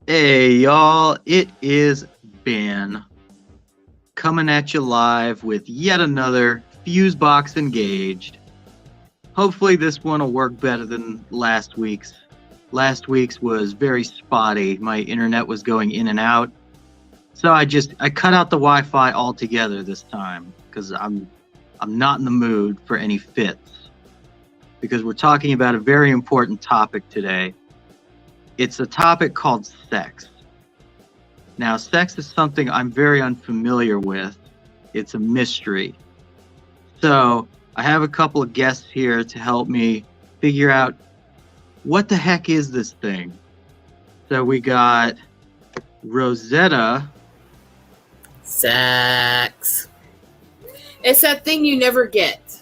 Hey y'all, it is Ben coming at you live with yet another Fusebox Engaged. Hopefully this one will work better than last week's. Last week's was very spotty. My internet was going in and out. So I cut out the Wi-Fi altogether this time because I'm not in the mood for any fits. Because we're talking about a very important topic today. It's a topic called sex. Now, sex is something I'm very unfamiliar with. It's a mystery. So I have a couple of guests here to help me figure out what the heck is this thing. So we got Rosetta. Sex. It's that thing you never get.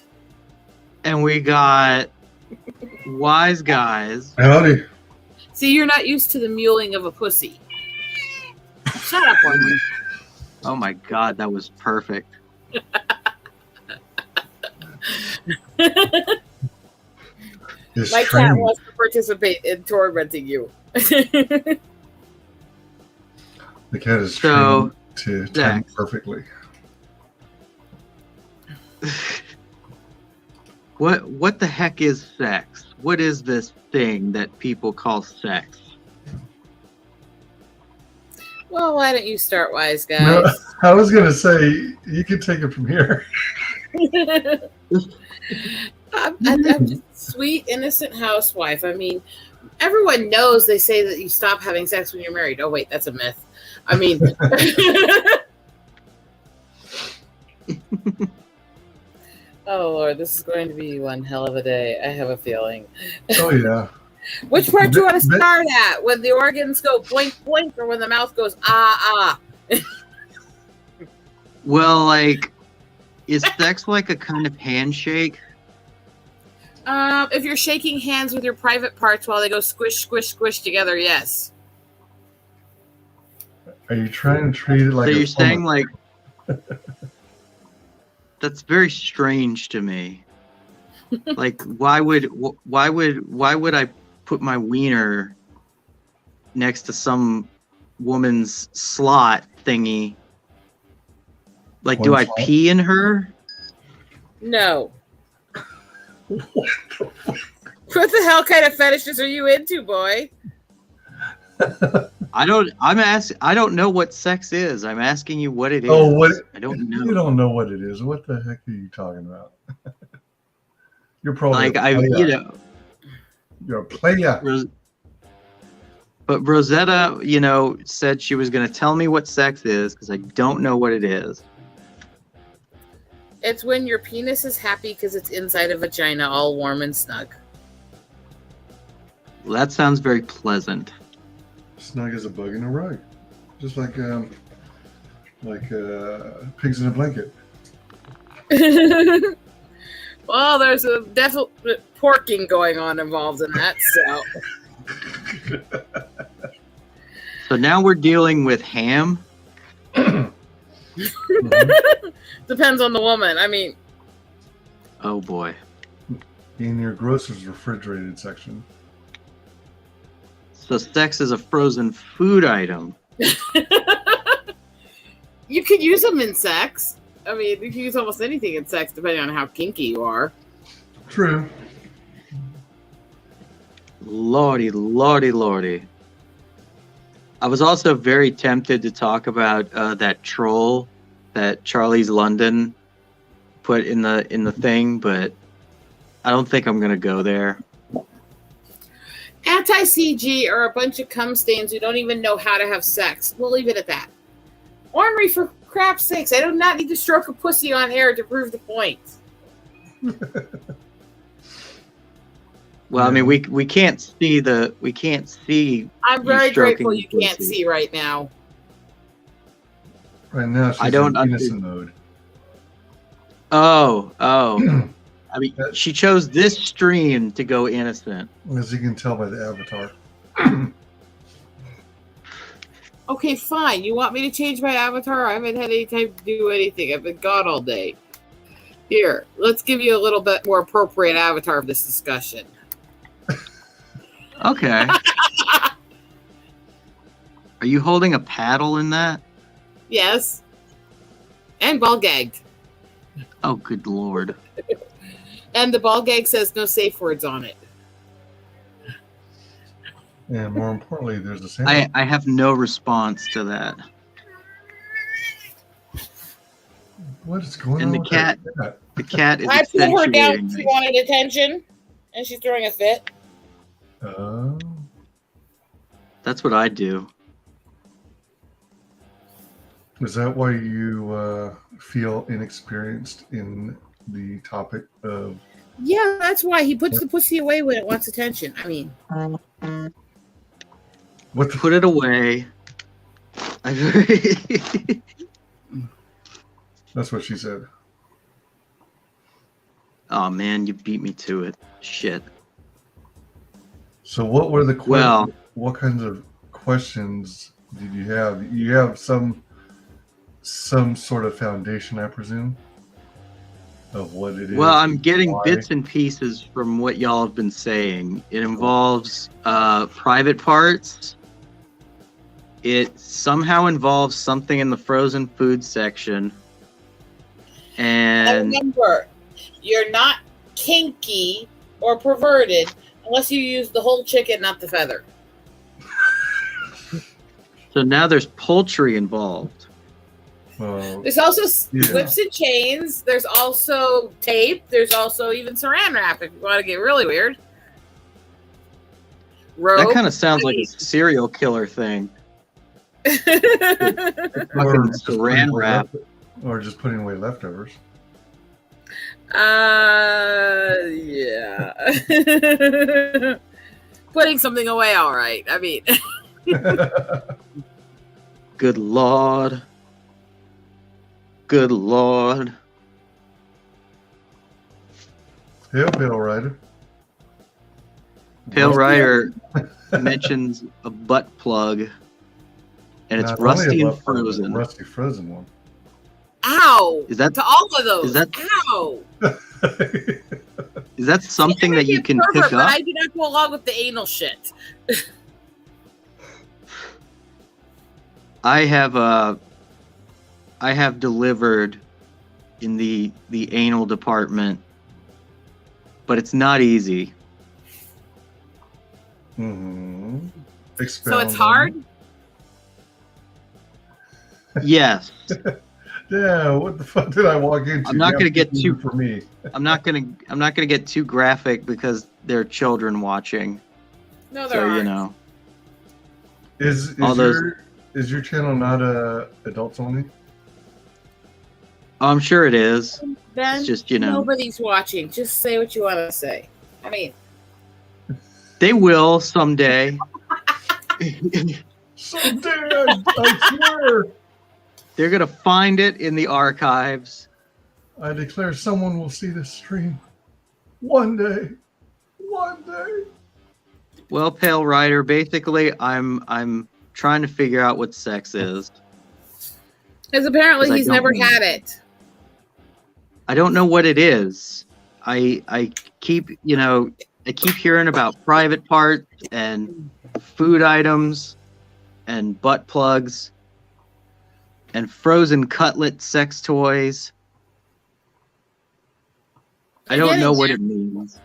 And we got Wise Guys. Howdy. See, you're not used to the mewling of a pussy. Shut up, Ormond. Oh my God, that was perfect. My cat wants to participate in tormenting you. The cat is trained to time perfectly. What the heck is sex? What is this thing that people call sex? Well, why don't you start, Wise Guys? No, I was going to say, you can take it from here. I'm just a sweet, innocent housewife. I mean, everyone knows they say that you stop having sex when you're married. Oh, wait, that's a myth. I mean... Oh, Lord, this is going to be one hell of a day. I have a feeling. Oh, yeah. Which part do you want to start at? When the organs go boink, boink, or when the mouth goes ah, ah? Well, like, is sex like a kind of handshake? If you're shaking hands with your private parts while they go squish, squish, squish together, yes. Are you trying to treat it like so you're saying, like... That's very strange to me. Like, why would I put my wiener next to some woman's slot thingy? Like, do I pee in her? No. What the hell kind of fetishes are you into, boy? I don't know what sex is. I'm asking you what it is. Oh, what? I don't know. You don't know what it is. What the heck are you talking about? You're probably like you're a player. But Rosetta, said she was going to tell me what sex is because I don't know what it is. It's when your penis is happy because it's inside a vagina, all warm and snug. Well, that sounds very pleasant. Snug as a bug in a rug, just like pigs in a blanket. Well, there's a definite porking going on involved in that. So, so now we're dealing with ham. Depends on the woman. I mean, oh boy, in your grocer's refrigerated section. So sex is a frozen food item. You could use them in sex. I mean, you can use almost anything in sex, depending on how kinky you are. True. Lordy, lordy, lordy. I was also very tempted to talk about that troll that Charlie's London put in the thing, but I don't think I'm gonna go there. Anti-CG are a bunch of cum stains who don't even know how to have sex. We'll leave it at that. Ornery, for crap's sakes, I do not need to stroke a pussy on air to prove the point. Well, I mean, we can't see I'm very grateful you can't see right now. Right now, she's in innocent mode. Oh. I mean, she chose this stream to go innocent. As you can tell by the avatar. Okay, fine. You want me to change my avatar? I haven't had any time to do anything. I've been gone all day. Here, let's give you a little bit more appropriate avatar of this discussion. Okay. Are you holding a paddle in that? Yes. And ball gagged. Oh, good lord. And the ball gag says no safe words on it. And more importantly, there's a Santa. I have no response to that. What is going And on the with cat- that cat? The cat is I put her down. accentuating She me. wanted attention, and she's throwing a fit. Oh, That's what I do. is that why you feel inexperienced in the topic of? Yeah, that's why he puts the pussy away when it wants attention. I mean, What the? Put it away. That's what she said. Oh man, you beat me to it. Shit. So, what were the questions? Well- What kinds of questions did you have? You have some sort of foundation, I presume, of what it is. Well, I'm getting why. bits and pieces from what y'all have been saying. It involves private parts. It somehow involves something in the frozen food section. and And remember, you're not kinky or perverted unless you use the whole chicken, not the feather. so now there's poultry involved. Well, There's also Yeah. whips and chains. There's also tape. There's also even saran wrap if you want to get really weird. Rope. That kind of sounds like a serial killer thing. or Fucking just putting saran away wrap. or just putting away leftovers. Yeah. Putting something away, all right. I mean, Good lord. Good lord. Hail, Pale Rider. Pale Rider mentions a butt plug, and it's Not only rusty a and butt plug, but a frozen. Rusty frozen one. ow. Is that To all of those. Is that- Ow. is that something I that you might be can a pervert, pick but up? I do not go along with the anal shit. I have delivered in the anal department, but it's not easy. Mm-hmm. So it's hard? Yes, Yeah, what the fuck did I walk into? I'm not Now gonna get it's too- for me. I'm not gonna get too graphic because there are children watching. No, there So aren't. you know, Is All those- your channel not adults only? I'm sure it is. Ben, It's just, you know, nobody's watching. Just say what you want to say. I mean, they will someday. Someday, I swear, They're gonna find it in the archives. I declare someone will see this stream one day. One day. Well, Pale Rider, basically, I'm trying to figure out what sex is. because apparently 'Cause I he's don't never know. had it. I don't know what it is. I keep hearing about private parts and food items and butt plugs and frozen cutlet sex toys. I don't know what it means.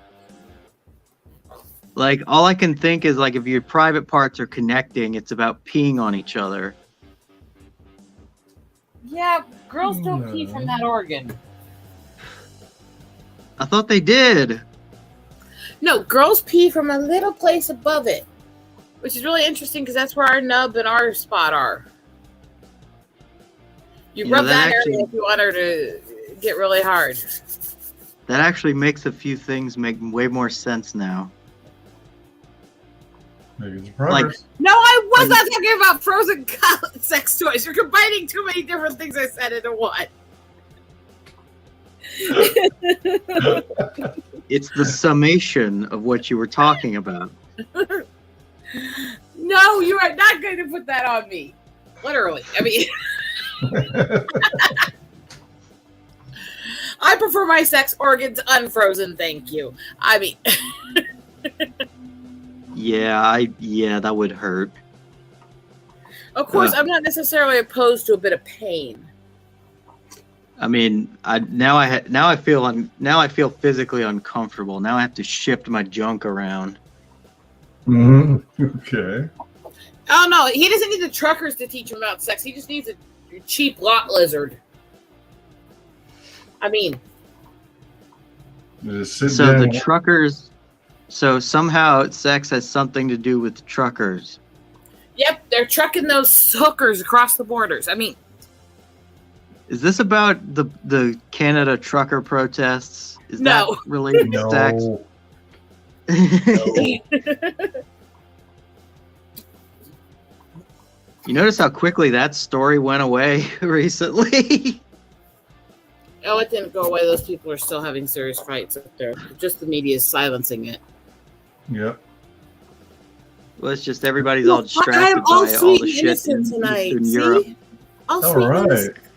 Like, all I can think is, like, if your private parts are connecting, it's about peeing on each other. Yeah, girls don't pee No. from that organ. I thought they did. No, girls pee from a little place above it, which is really interesting because that's where our nub and our spot are. You You know, rub that that actually- area if you want her to get really hard. That actually makes a few things make way more sense now. Making some progress. No, I was not talking about frozen sex toys. You're combining too many different things I said into one. It's the summation of what you were talking about. No, you are not going to put that on me. Literally. I mean, I prefer my sex organs unfrozen, thank you. I mean, Yeah, that would hurt. Of course, I'm not necessarily opposed to a bit of pain. I mean, now I feel physically uncomfortable. Now I have to shift my junk around. Okay. Oh no, he doesn't need the truckers to teach him about sex. He just needs a cheap lot lizard. I mean, Just sit So the down. truckers. So somehow sex has something to do with truckers. yep, they're trucking those hookers across the borders. I mean, Is this about the Canada trucker protests? Is No. that related to sex? No. You notice how quickly that story went away recently? oh, it didn't go away. Those people are still having serious fights up there. Just the media is silencing it. Yep. Well, it's just everybody's all distracted I'm by all all sweet the and shit innocent in tonight. Eastern See? Europe. All All sweet and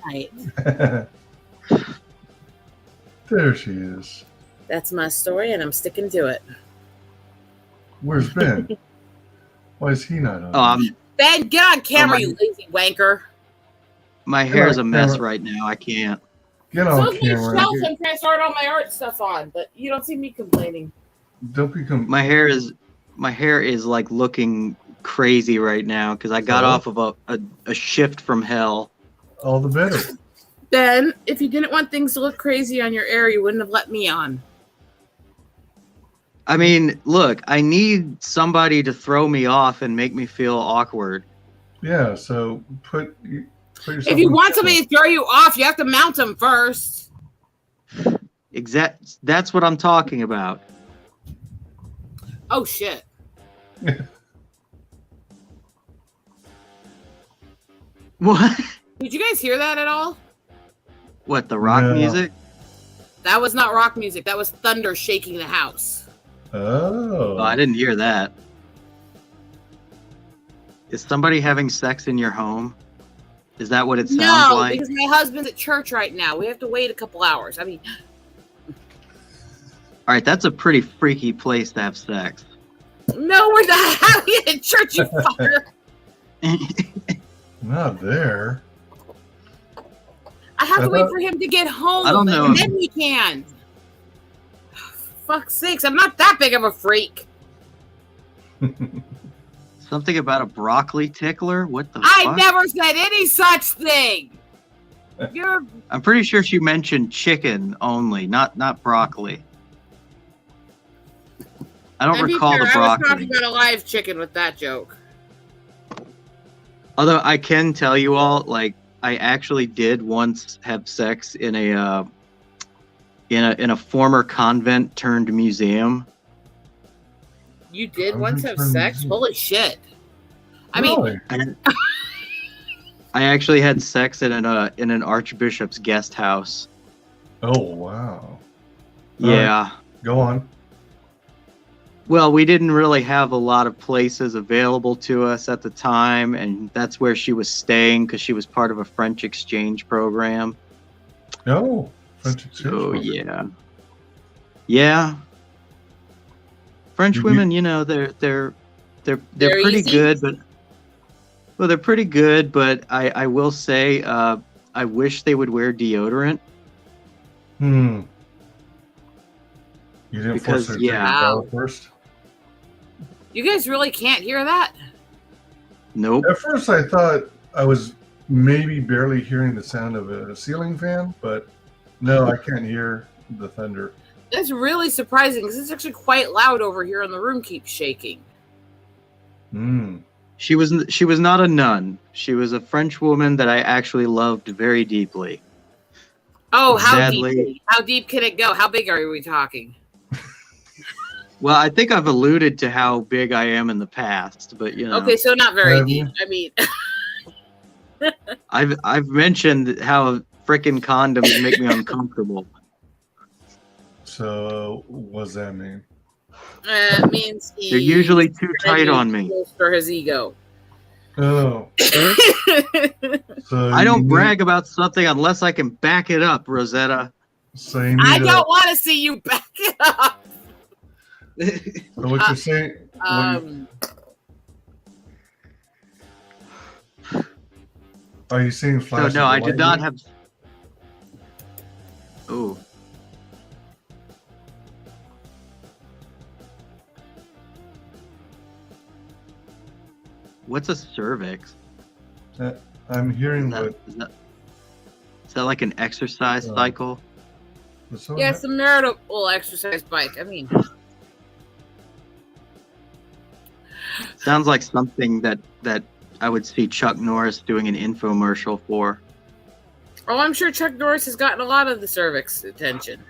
right. innocent tonight. There she is. That's my story, and I'm sticking to it. Where's Ben? Why is he not on? Oh, Ben, get on camera, my- you lazy wanker. my hair's a on mess camera. right now. I can't. Get So on is my camera. shelf. I'm trying to start all my art stuff on, but you don't see me complaining. Don't become. My hair is like looking crazy right now because I got So? off of a shift from hell. All the better. Ben, if you didn't want things to look crazy on your air, you wouldn't have let me on. I mean, look, I need somebody to throw me off and make me feel awkward. Yeah. So put yourself. If you on want camera. somebody to throw you off, you have to mount them first. That's what I'm talking about. Oh shit! What? Did you guys hear that at all? What, the rock No. music? That was not rock music. That was thunder shaking the house. Oh. Oh, I didn't hear that. Is somebody having sex in your home? Is that what it sounds No, like? because my husband's at church right now. We have to wait a couple hours. I mean, All right, that's a pretty freaky place to have sex. no, we're not having it at church, you fucker. Not there. I have to I wait thought- for him to get home. I don't know. And then we can. Fuck's sakes, I'm not that big of a freak. Something about a broccoli tickler? What the I fuck? never said any such thing. You're I'm pretty sure she mentioned chicken only, not broccoli. I don't to be recall fair, the I was broccoli. talking about a live chicken with that joke. Although I can tell you all, like, I actually did once have sex in a former convent turned museum. You did I'm once have trying to sex? see. Holy shit. I mean, Really? I actually had sex in an archbishop's guest house. Oh wow. Yeah. Go on. Well, we didn't really have a lot of places available to us at the time, and that's where she was staying because she was part of a French exchange program. No. French exchange So program. yeah, yeah. French Did you- women, you know, they're They're pretty easy? good, but they're pretty good. But I will say, I wish they would wear deodorant. Hmm. You didn't Because, force her to yeah. take a shower Wow. first? you guys really can't hear that? Nope. At first, I thought I was maybe barely hearing the sound of a ceiling fan, but no, I can't hear the thunder. That's really surprising because it's actually quite loud over here and the room keeps shaking. Hmm. She was not a nun. She was a French woman that I actually loved very deeply. Oh, how Sadly- deep? How deep can it go? How big are we talking? Well, I think I've alluded to how big I am in the past, but you know, Okay, so not very Have deep. you? I mean, I've mentioned how frickin' condoms make me uncomfortable. So, what does that mean? it means he They're usually too tight on me. for his ego. Oh, so I don't you brag about something unless I can back it up, Rosetta. Need, so you I need don't want to see you back it up. so what you're saying? Um, Are you seeing So flashes? no, of I did not lightning? have. Oh. What's a cervix? I'm hearing what. Is that like an exercise Oh. cycle? was someone Yeah, ha- some marital exercise bike. I mean, Sounds like something that I would see Chuck Norris doing an infomercial for. oh, I'm sure Chuck Norris has gotten a lot of the cervix attention.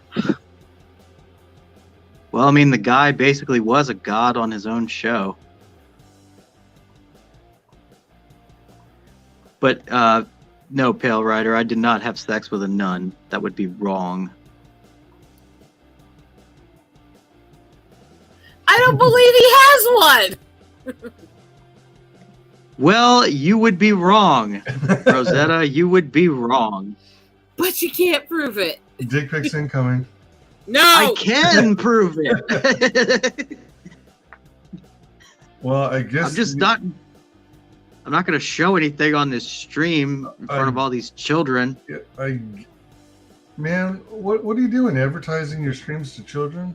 Well, I mean, the guy basically was a god on his own show. But no, Pale Rider, I did not have sex with a nun. That would be wrong. I don't believe he has one. Well, you would be wrong, Rosetta. You would be wrong. But you can't prove it. Dick pics incoming. No. I can prove it. Well, I guess I'm just not. I'm not going to show anything on this stream in front of all these children. Man, what are you doing? Advertising your streams to children?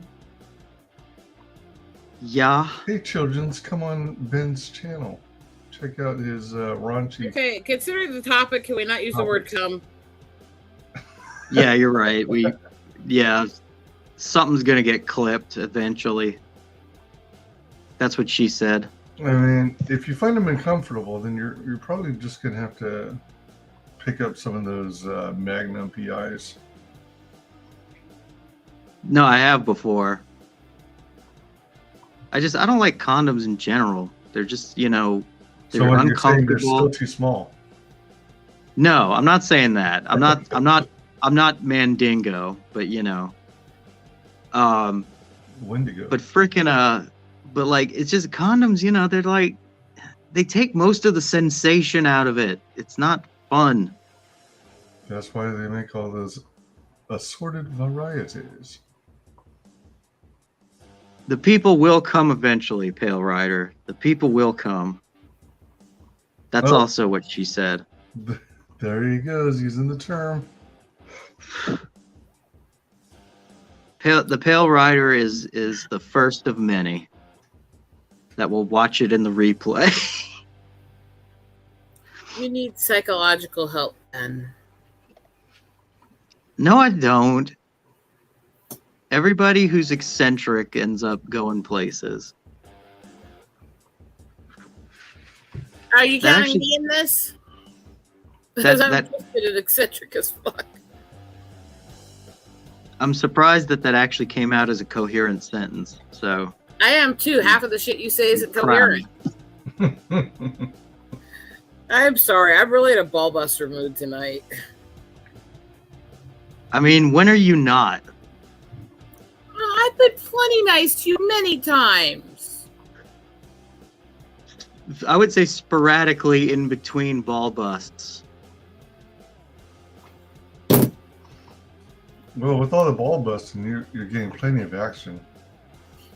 Yeah. Hey, children's, come on Ben's channel. Check out his raunchy. Okay, considering the topic, can we not use the word cum? Yeah, you're right. Yeah, something's going to get clipped eventually. That's what she said. I mean, if you find them uncomfortable, then you're probably just gonna have to pick up some of those Magnum PIs. No, I have before. I don't like condoms in general. They're just, they're So when you're saying uncomfortable. they're still too small. No, I'm not saying that. I'm not Mandingo, but Wendigo. but freaking but like it's just condoms, they're like they take most of the sensation out of it. It's not fun. That's why they make all those assorted varieties. The people will come eventually, Pale Rider. The people will come. That's Oh. also what she said. There he goes, using the term. The Pale Rider is the first of many that will watch it in the replay. You need psychological help, then. No, I don't. Everybody who's eccentric ends up going places. Are you That counting actually- me in this? Because I'm that- twisted and eccentric as fuck. I'm surprised that actually came out as a coherent sentence. So I am too. Half of the shit you say isn't coherent. I'm sorry. I'm really in a ballbuster mood tonight. I mean, when are you not? I've been plenty nice to you many times. I would say sporadically in between ball busts. Well, with all the ball busting, you're getting plenty of action.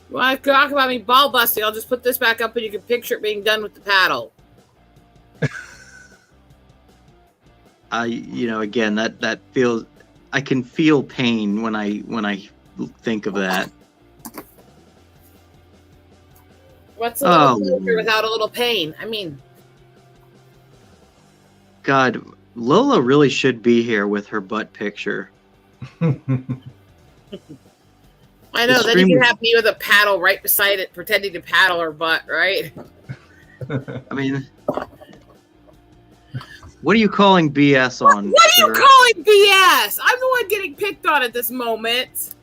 You want to talk about me ball busting? I'll just put this back up and you can picture it being done with the paddle. Again, that feels. I can feel pain when I think of that. What's a little Oh. pleasure without a little pain? I mean, God, Lola really should be here with her butt picture. I know. The Then you stream can was- have me with a paddle right beside it, pretending to paddle her butt, right? I mean, what are you calling BS on? What are you sir? calling BS? I'm the one getting picked on at this moment.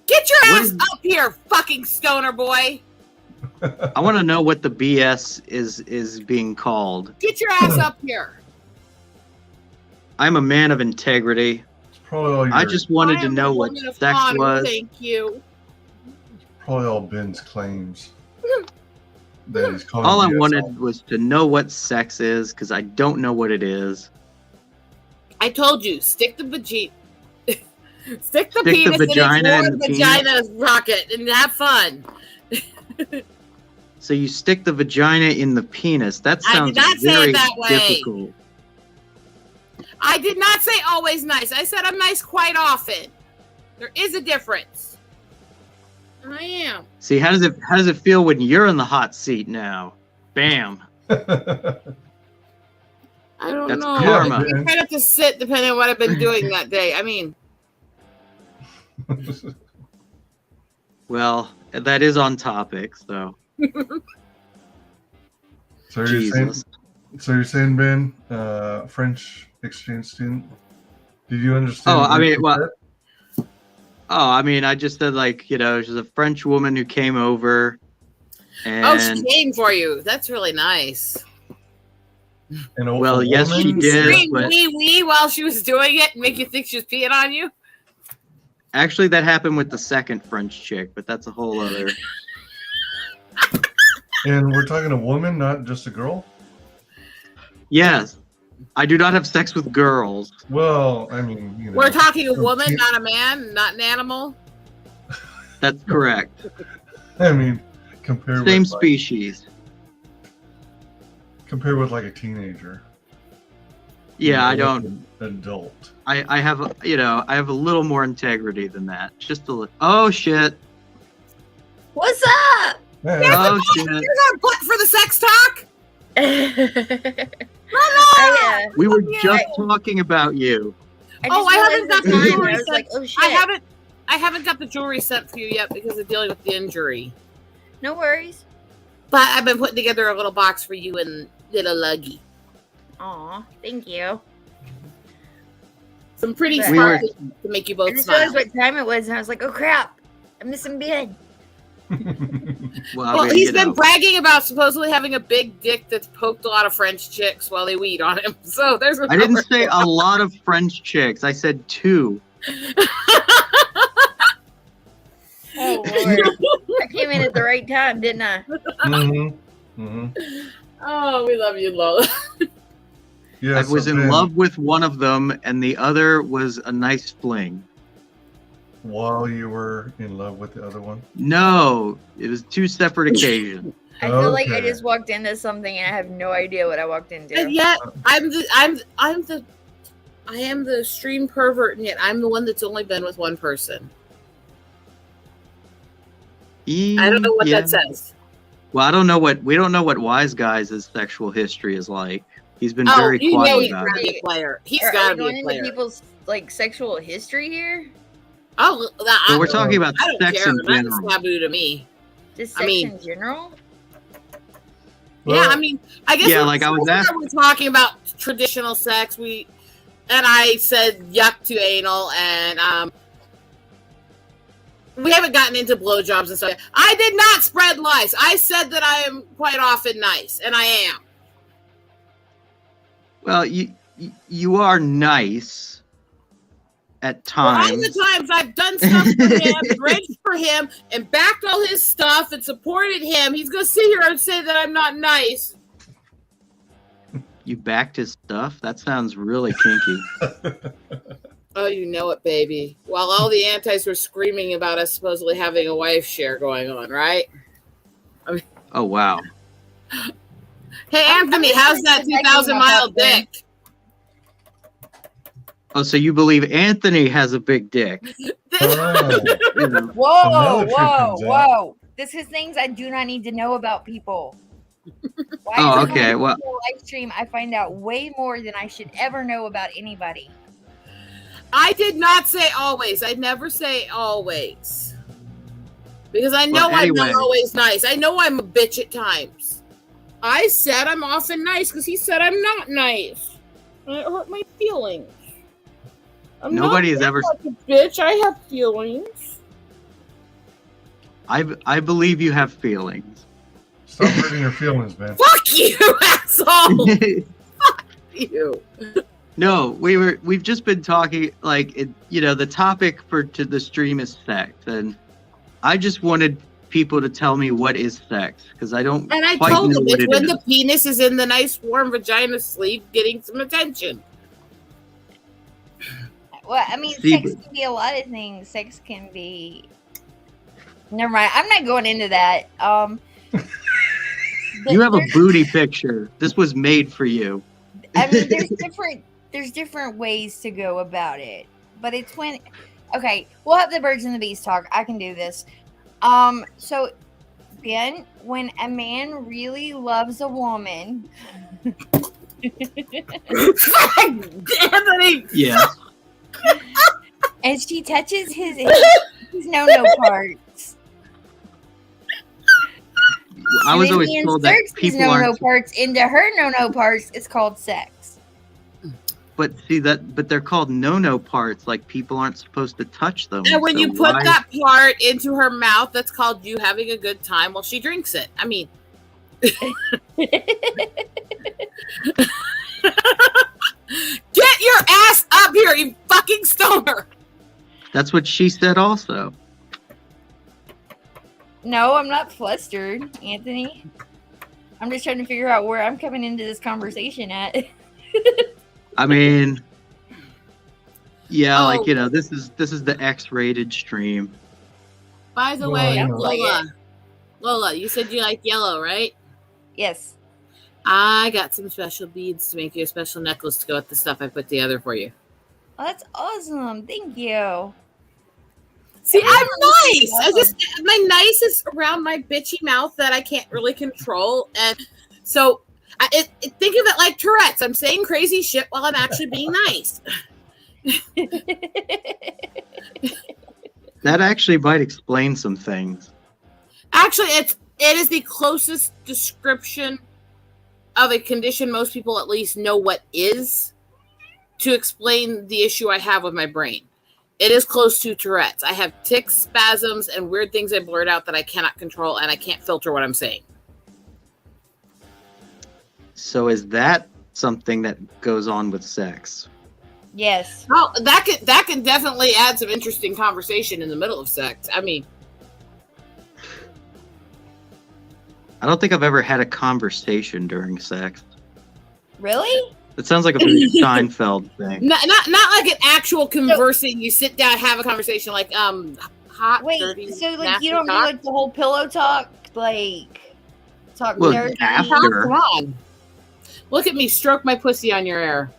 Get your What ass is- up here, fucking stoner boy. I want to know what the BS is being called. Get your ass up here. I'm a man of integrity. It's probably all I just wanted I to am know a what woman of sex honor, was. Thank you. probably all Ben's claims that he's calling. All I BS wanted on. was to know what sex is, because I don't know what it is. I told you, stick the vagina. Stick the Stick the penis vagina in in its the penis? vagina rocket and have fun. So you stick the vagina in the penis. That I sounds did not say it very that way. difficult. I did not say always nice. I said I'm nice quite often. There is a difference. I am. See, how does it feel when you're in the hot seat now? Bam. I don't That's know. karma. I try not to sit depending on what I've been doing that day. I mean, Well, that is on topic, so So Jesus. you're saying, Ben, French exchange student? Did you understand? Oh, I what mean, she well, said? I just said, like, she's a French woman who came over, and oh, she came for you. That's really nice. And a well, yes, she woman? did. Scream but- wee while she was doing it and make you think she was peeing on you. actually, that happened with the second French chick, but that's a whole other. And we're talking a woman, not just a girl? Yes, I do not have sex with girls. Well, I mean, We're talking a woman, she- not a man, not an animal. That's correct. I mean, compared Same with species. compared with like a teenager. Yeah, I Like don't. an adult. I have I have a little more integrity than that. Just a little. Oh shit! What's up? Yeah, Oh shit! You're not butt for the sex talk. I We were Yeah. just talking about you. Oh, I haven't got the time. jewelry I was set. like, oh shit. I haven't got the jewelry set for you yet because of dealing with the injury. No worries. But I've been putting together a little box for you and little Luggy. Aw, thank you. Some pretty We sparkly to make you I both just smile. realized what time it was, and I was like, oh crap, I'm missing Ben. Well, Well, he's you been know. bragging about supposedly having a big dick that's poked a lot of French chicks while they weed on him. So there's a I didn't say a lot of French chicks. I said 2. Oh Lord. I came in at the right time, didn't I? Oh, we love you, Lola. Yeah, I was so in Ben, love with one of them, and the other was a nice fling. while you were in love with the other one. No, it was 2 separate occasions. I feel like I Okay. just walked into something and I have no idea what I walked into. And yet I am the extreme pervert, and yet I'm the one that's only been with one person. I don't know what Yeah. that says. Well, we don't know what Wise Guys' sexual history is like. He's been Oh, very you know quiet he's about got it. to be a player. He's Are got we to going be a into player. people's like sexual history here? Oh, But we're talking about I don't sex care. in That's general. taboo to me. Just I sex mean- in general? Yeah, I mean, I guess Yeah, when like I was we're talking about traditional sex. And I said yuck to anal, and we haven't gotten into blowjobs and stuff yet. I did not spread lies. I said that I am quite often nice, and I am. Well, you are nice at For all times. the times I've done stuff for him, arranged for him, and backed all his stuff and supported him, he's going to sit here and say that I'm not nice. You backed his stuff? That sounds really kinky. Oh, you know it, baby. While all the antis were screaming about us supposedly having a wife share going on, right? Oh, wow. Hey, Anthony, I'm how's just that thinking 2,000 about mile that thing. dick? Oh, so you believe Anthony has a big dick? Oh, You know. Whoa, Another truth whoa, comes out. whoa. This is things I do not need to know about people. Why Oh, is it okay, on well- the live stream I find out way more than I should ever know about anybody. I did not say always. I never say always. Because I know Well, I'm not anyway. always nice. I know I'm a bitch at times. I said I'm often nice because he said I'm not nice. And it hurt my feelings. I'm Nobody not has ever. like a bitch. I have feelings. I believe you have feelings. stop hurting your feelings, Ben. Fuck you, asshole. You. No, we've just been talking like the topic to the stream is sex, and I just wanted people to tell me what is sex because I don't And I quite told know him what it's it when is. the penis is in the nice warm vagina sleeve getting some attention. Well, I mean, See, sex can be a lot of things. Sex can be. Never mind. I'm not going into that. You have a there's- booty picture. This was made for you. I mean, there's different there's different ways to go about it. But it's when, okay, we'll have the birds and the bees talk. I can do this. So Ben, when a man really loves a woman, Anthony! Yeah. and she touches his no parts. I and was then always he told that inserts his people no aren't. parts into her no parts. It's called sex. But see that, but they're called no parts. Like people aren't supposed to touch them. And when so you put why- that part into her mouth, that's called you having a good time while she drinks it. I mean, get your ass up here, you fucking stoner! That's what she said. Also, No, I'm not flustered, Anthony. I'm just trying to figure out where I'm coming into this conversation at. I mean, yeah, Oh. like this is the X-rated stream. By the Well, way, you know. Lola, you said you like yellow, right? Yes. I got some special beads to make you a special necklace to go with the stuff I put together for you. Oh, that's awesome. Thank you. See, I'm nice. My nice is around my bitchy mouth that I can't really control, and so think of it like Tourette's. I'm saying crazy shit while I'm actually being nice. That actually might explain some things. Actually, it is the closest description of a condition most people at least know what is to explain the issue I have with my brain. It is close to Tourette's. I have tics, spasms, and weird things I blurt out that I cannot control, and I can't filter what I'm saying. So is that something that goes on with sex? Yes. Oh, that can definitely add some interesting conversation in the middle of sex. I mean, I don't think I've ever had a conversation during sex. Really? It sounds like a very Seinfeld thing. not like an actual conversing. You sit down, have a conversation, like hot, Wait, dirty, so like nasty you don't do talk? like the whole pillow talk, like talk Well, dirty? after- Oh, come on. Look at me, stroke my pussy on your air.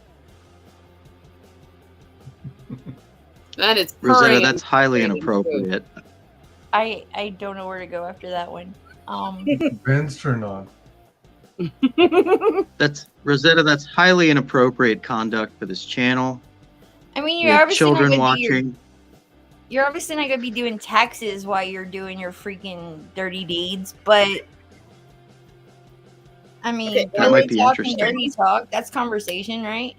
That is Rosetta, purring. that's highly Purring. inappropriate. I don't know where to go after that one. Ben's turn on. That's Rosetta. That's highly inappropriate conduct for this channel. I mean, We you're have obviously children not gonna be watching. you're obviously not gonna be doing taxes while you're doing your freaking dirty deeds, but I mean, Okay, that might be pillow talk and interesting. dirty talk, that's conversation, right?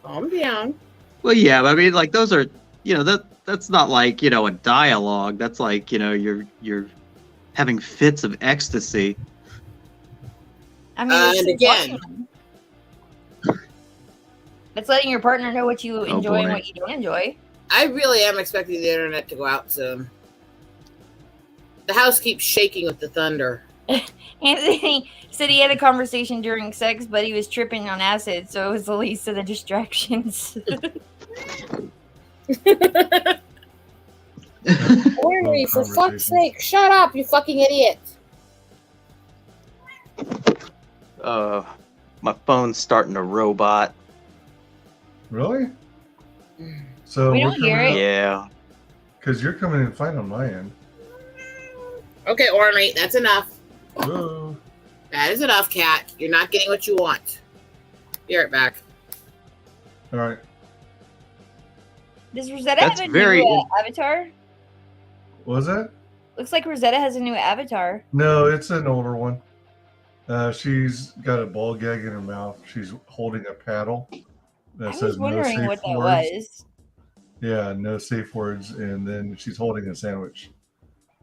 Calm down. Well, yeah, but I mean, like those are, that's not like a dialogue. That's like you're having fits of ecstasy. I mean, And it's again. fun. It's letting your partner know what you enjoy and boy. what you don't enjoy. I really am expecting the internet to go out soon. The house keeps shaking with the thunder. Anthony said he had a conversation during sex, but he was tripping on acid, so it was the least of the distractions. Ornery, for Conversation. fuck's sake, shut up, you fucking idiot. My phone's starting to robot. Really? So We don't hear it. Yeah. Because you're coming in fine on my end. Okay, Ornery, that's enough. Whoa. That is enough, cat. You're not getting what you want. Be right back. All right. Does Rosetta That's have a very- new avatar? What was that? Looks like Rosetta has a new avatar. No, it's an older one. She's got a ball gag in her mouth. She's holding a paddle that I says was wondering no safe what that words. was. Yeah, no safe words. And then she's holding a sandwich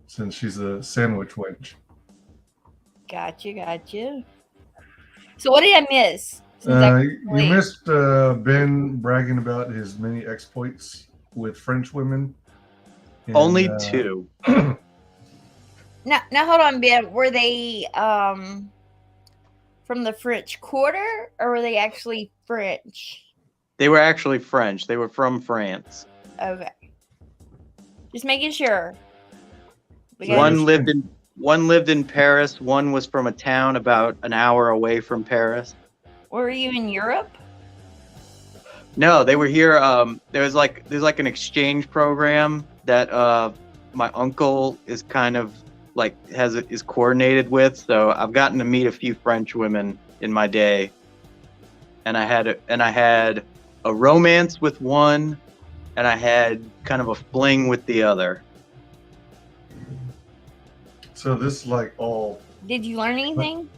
since she's a sandwich wench. Gotcha. So what did I miss? Since I You late? missed Ben bragging about his many exploits with French women. And, Only two. Now hold on, Ben. Were they from the French Quarter, or were they actually French? They were actually French. They were from France. Okay. Just making sure. We So- got- One lived in Paris. One was from a town about an hour away from Paris. Were you in Europe? No, they were here. There's like an exchange program that my uncle is kind of like is coordinated with. So I've gotten to meet a few French women in my day, and I had a romance with one, and I had kind of a fling with the other. So this is like all. Did you learn anything?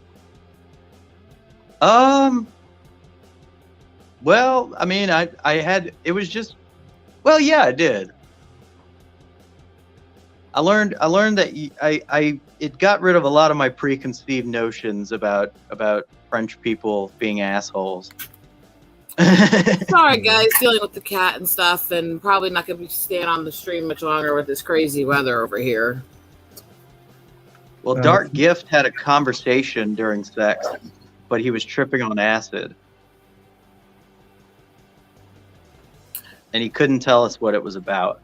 Well, I mean, I had, it was just, well, yeah, I did. I learned that it got rid of a lot of my preconceived notions about French people being assholes. Sorry, guys, dealing with the cat and stuff, and probably not going to be staying on the stream much longer with this crazy weather over here. Well, Dark Gift had a conversation during sex, but he was tripping on acid. And he couldn't tell us what it was about.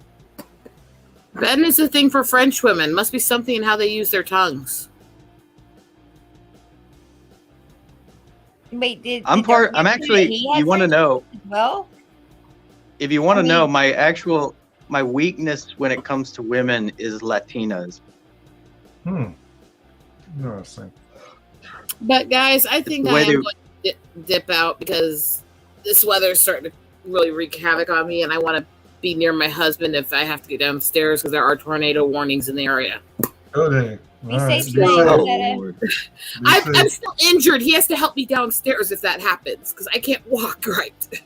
Ben is a thing for French women. Must be something in how they use their tongues. Wait, did I'm actually, you want to know, well? if you want to know, my weakness when it comes to women is Latinas. Interesting. But guys, I think I am going to dip out because this weather is starting to really wreak havoc on me, and I want to be near my husband if I have to get downstairs because there are tornado warnings in the area. Okay. Be safe tonight. I'm still injured. He has to help me downstairs if that happens because I can't walk right.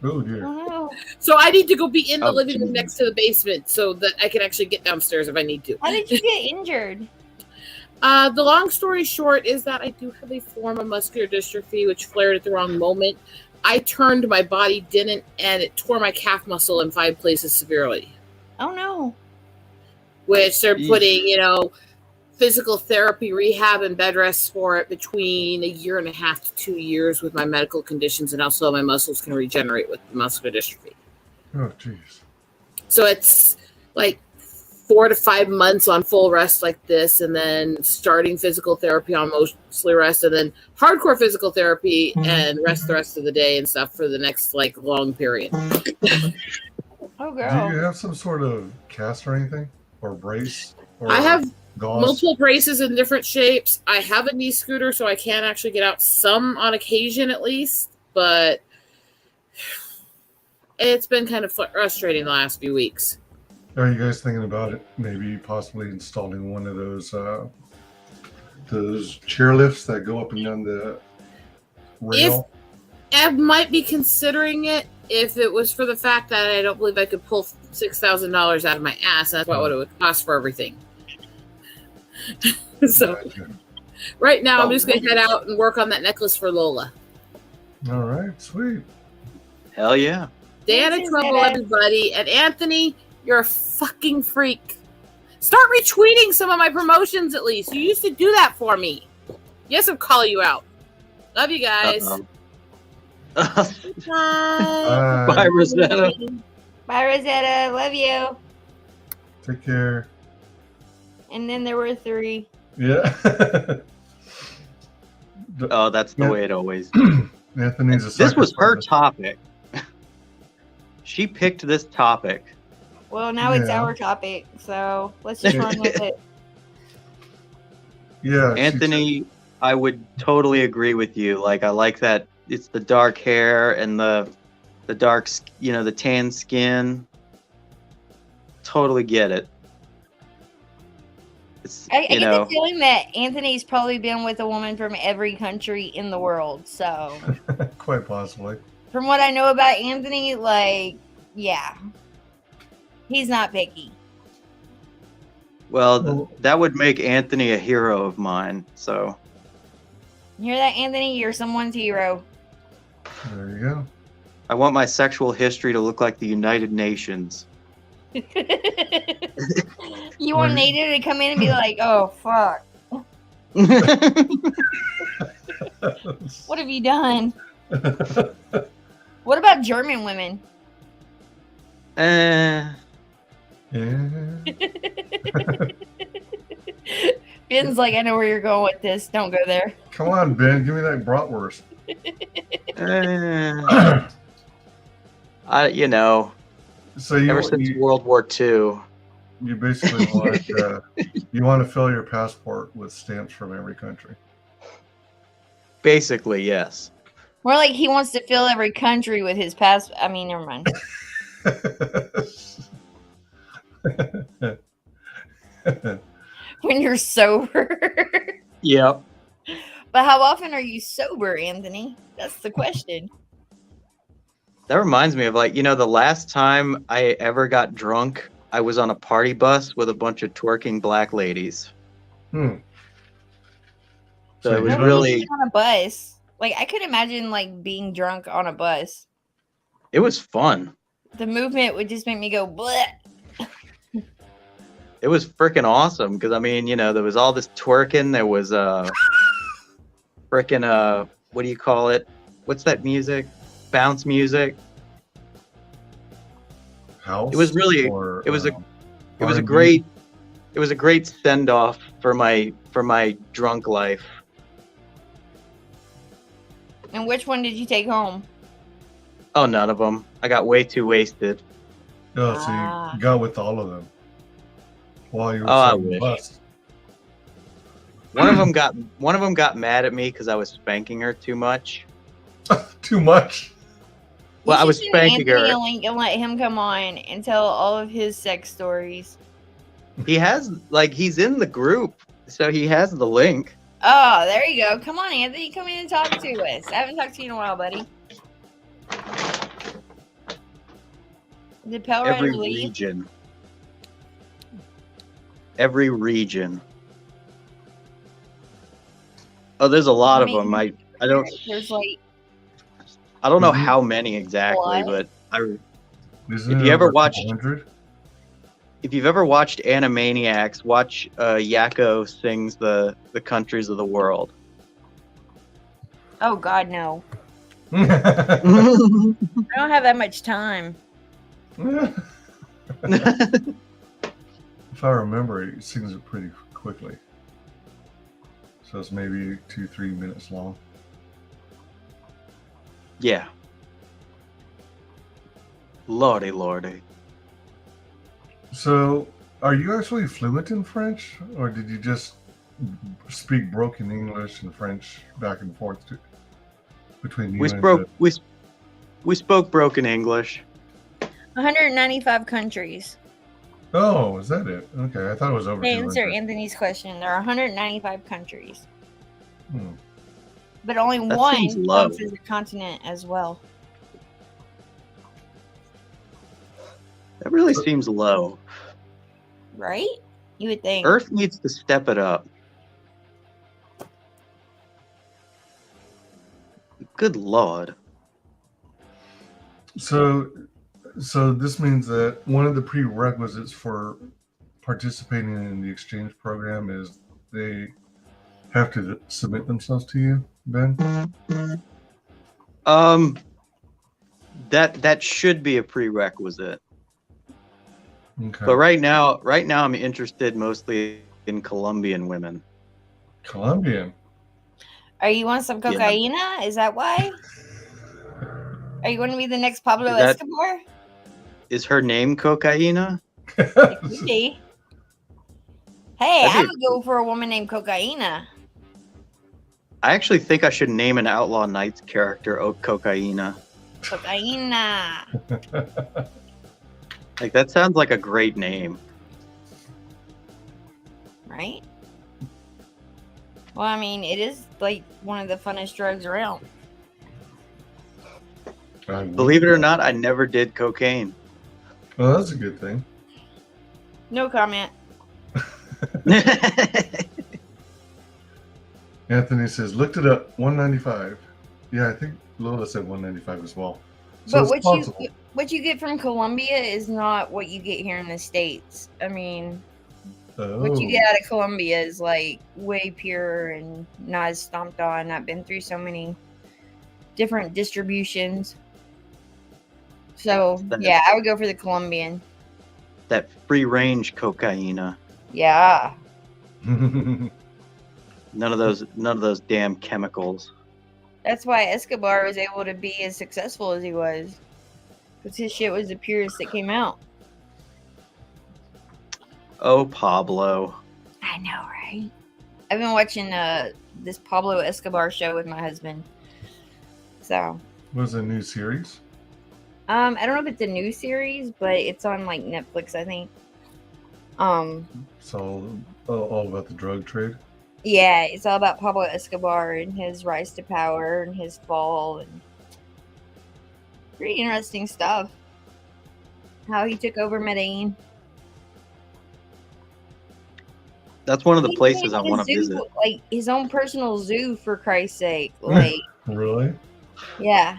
Oh dear. Oh, So I need to go be in the living room next to the basement so that I can actually get downstairs if I need to. how did you get injured? The long story short is that I do have a form of muscular dystrophy which flared at the wrong moment. I turned, my body didn't, and it tore my calf muscle in 5 places severely. Oh no. Which they're putting, physical therapy, rehab, and bed rests for it between 1.5 years to 2 years with my medical conditions and how slow my muscles can regenerate with muscular dystrophy. Oh jeez. So it's like 4 to 5 months on full rest like this, and then starting physical therapy on mostly rest, and then hardcore physical therapy and rest the rest of the day and stuff for the next long period. Oh girl. Do you have some sort of cast or anything? Or brace? Or I have gauze? multiple braces in different shapes. I have a knee scooter, so I can actually get out some on occasion at least, but it's been kind of frustrating the last few weeks. Are you guys thinking about it? Maybe possibly installing one of those chairlifts that go up and down the rail? I might be considering it if it was for the fact that I don't believe I could pull $6,000 out of my ass. That's what it would cost for everything. So right now, I'm just going to head out and work on that necklace for Lola. All right, sweet. Hell yeah. Stay out of trouble, everybody. And Anthony, you're a fucking freak. Start retweeting some of my promotions at least. You used to do that for me. Yes, I'll call you out. Love you guys. Uh-oh. Bye. Bye, Rosetta. Bye, Rosetta. Love you. Take care. And then there were 3. Yeah. Oh, that's the way it always. Anthony's a This was her topic. She picked this topic. Well, now it's our topic, so let's just run with it. Yeah. Anthony, I would totally agree with you. Like, I like that it's the dark hair and the dark, the tan skin. Totally get it. I get the feeling that Anthony's probably been with a woman from every country in the world. So, quite possibly. From what I know about Anthony, yeah, he's not picky. Well, that would make Anthony a hero of mine. So, you hear that, Anthony? You're someone's hero. There you go. I want my sexual history to look like the United Nations. You want Nader to come in and be like, "Oh fuck, what have you done?" What about German women? Yeah. Ben's like, I know where you're going with this. Don't go there. Come on, Ben. Give me that bratwurst. You know, So ever since World War II. you basically want you want to fill your passport with stamps from every country. Basically, yes. More like he wants to fill every country with his pass. I mean, never mind. When you're sober. Yep. But how often are you sober, Anthony? That's the question. That reminds me of the last time I ever got drunk, I was on a party bus with a bunch of twerking black ladies. Hmm. So it was you really, on a bus. Like I could imagine like being drunk on a bus. it was fun. The movement would just make me go bleh. It was freaking awesome because there was all this twerking. There was freaking what do you call it? What's that music? Bounce music. House. It was really or, it was a R&B? great send off for my drunk life. And which one did you take home? Oh, none of them. I got way too wasted. Oh, so Ah. you got with all of them while you were Oh, I on the wish. bus. One of them got mad at me because I was spanking her too much. Too much. Well, You I was should send spanking Anthony her. a link and let him come on and tell all of his sex stories. He has he's in the group, so he has the link. Oh, there you go. Come on, Anthony. Come in and talk to us. I haven't talked to you in a while, buddy. Did Pell Rider Every leave? region. Every region. Oh, there's a lot I of mean, them. I don't There's like know Mhm. how many exactly, What? but Isn't If it you ever over a watched- couple hundred? if you've ever watched Animaniacs, watch Yakko sings the countries of the world. oh god, no. if I don't have that much time. I remember, he sings it pretty quickly. So it's maybe 2-3 minutes long. Yeah. Lordy. So, are you actually fluent in French, or did you just speak broken English and French back and forth between you We and spoke we spoke broken English. 195 countries. Oh, is that it? Okay, I thought it was over To answer 200. Anthony's question, there are 195 countries, Hmm. but only That one seems low. counts as a continent as well. That really seems low. Right? You would think. Earth needs to step it up. Good Lord. So this means that one of the prerequisites for participating in the exchange program is they have to submit themselves to you, Ben? That should be a prerequisite. Okay. But right now I'm interested mostly in Colombian women. Colombian. Are you want some Yeah. cocaine? Is that why? Are you going to be the next Pablo Is that- Escobar? Is her name Cocaina? Could be. Hey, That'd I be- would go for a woman named Cocaina. I actually think I should name an Outlaw Knights character Cocaina. Cocaina. Like that sounds like a great name. Right? Well, I mean, it is like one of the funnest drugs around. Believe it or not, I never did cocaine. Well, that's a good thing. No comment. Anthony says, looked it up, 195. Yeah, I think Lola said 195 as well. So But it's possible. what you get from Colombia is not what you get here in the States. I mean, what you Oh. get out of Colombia is like way pure and not as stomped on. I've been through so many different distributions. So yeah, I would go for the Colombian. That free range cocaina. Yeah. None of those damn chemicals. That's why Escobar was able to be as successful as he was. Because his shit was the purest that came out. Oh, Pablo. I know, right? I've been watching this Pablo Escobar show with my husband. So, Was it a new series? I don't know if it's a new series, but it's on like Netflix, I think. It's all about the drug trade. Yeah, it's all about Pablo Escobar and his rise to power and his fall and pretty interesting stuff. How he took over Medellin. That's one of the He places made I want to a zoo, visit. like his own personal zoo, for Christ's sake. Like, Really? yeah,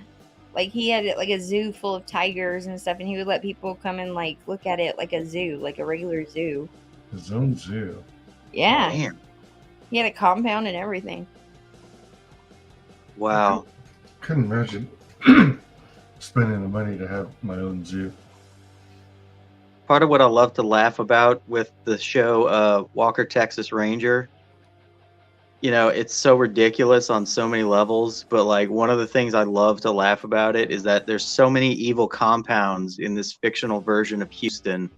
like he had like a zoo full of tigers and stuff, and he would let people come and like look at it like a zoo, like a regular zoo. His own zoo. Yeah, Damn. he had a compound and everything. Wow. Couldn't imagine spending the money to have my own zoo. Part of what I love to laugh about with the show Walker Texas Ranger, it's so ridiculous on so many levels, but like one of the things I love to laugh about it is that there's so many evil compounds in this fictional version of Houston.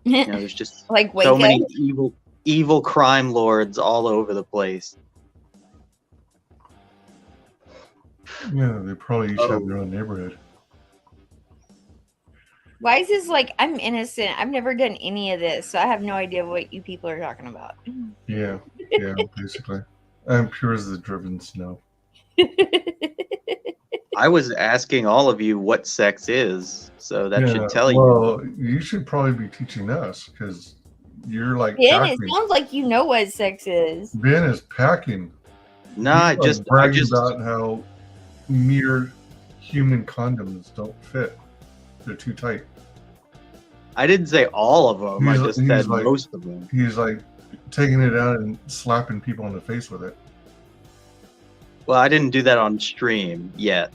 There's just Like so Waco. many evil crime lords all over the place. Yeah, they probably each have their own neighborhood. Why is this like I'm innocent? I've never done any of this, so I have no idea what you people are talking about. Yeah, basically. I'm pure as the driven snow. I was asking all of you what sex is, so that should tell you. Well, you should probably be teaching us because you're like Ben, it packing. sounds like you know what sex is. Ben is packing. Nah, He's, bragging about how mere human condoms don't fit. They're too tight. I didn't say all of them. I He's- just he's said like- most of them. He's like taking it out and slapping people in the face with it. Well, I didn't do that on stream yet.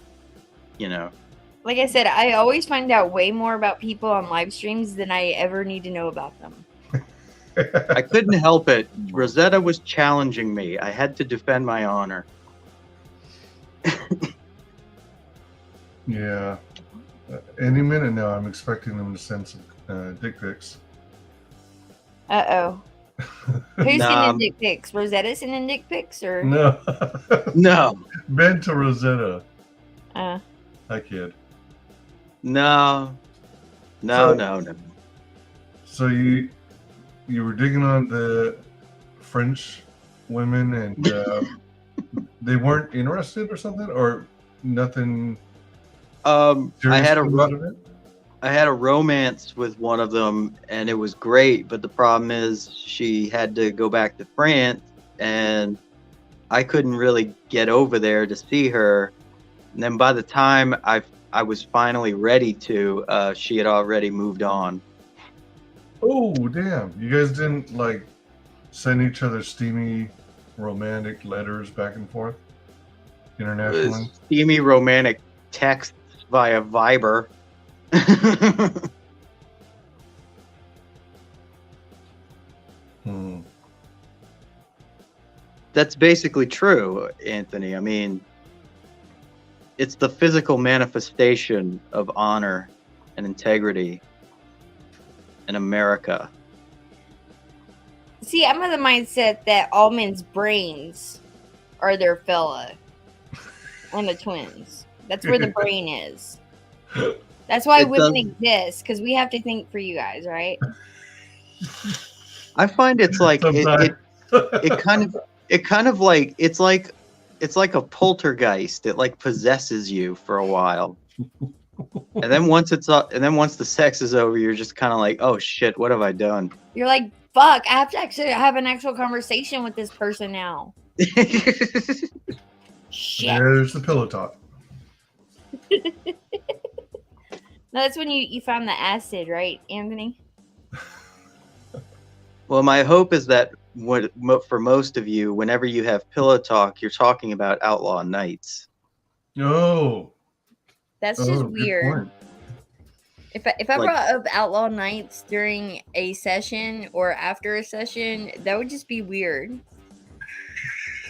Like I said, I always find out way more about people on live streams than I ever need to know about them. I couldn't help it. Rosetta was challenging me. I had to defend my honor. Yeah. Any minute now, I'm expecting them to send some dick pics. Uh-oh. Who's Nah. sending dick pics? Rosetta sending dick pics or No. No, Ben to Rosetta. uh Hi, kid. no. So you were digging on the French women and they weren't interested or something, or nothing I had a serious out of it? I had a romance with one of them, and it was great. But the problem is, she had to go back to France, and I couldn't really get over there to see her. And then by the time I was finally ready to, she had already moved on. Oh, damn. You guys didn't like send each other steamy romantic letters back and forth internationally? Steamy romantic texts via Viber. Hmm. That's basically true, Anthony. I mean, it's the physical manifestation of honor and integrity in America. See, I'm of the mindset that all men's brains are their fella and the twins. That's where the brain is. That's why It women doesn't- exist, because we have to think for you guys, right? I find it's like Sometimes. it kind of like it's like a poltergeist. It like possesses you for a while. And then once the sex is over, you're just kind of like, oh shit, what have I done? You're like, fuck, I have to actually have an actual conversation with this person now. Shit. There's the pillow talk. No, that's when you found the acid, right, Anthony? Well, my hope is that for most of you, whenever you have pillow talk, you're talking about Outlaw Nights. Oh, That's just good weird. point. If I Like- brought up Outlaw Nights during a session or after a session, that would just be weird.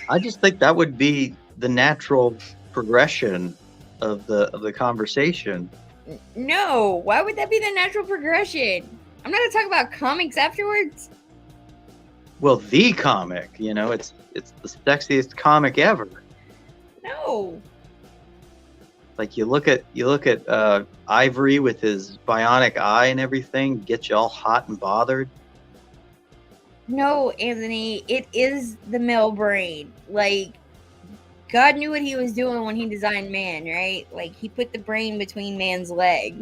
I just think that would be the natural progression of the conversation. No, why would that be the natural progression? I'm not gonna talk about comics afterwards. Well, the comic, it's the sexiest comic ever. No. Like you look at Ivory with his bionic eye and everything, get you all hot and bothered. No, Anthony, it is the male brain. Like, God knew what he was doing when he designed man, right? Like, he put the brain between man's leg.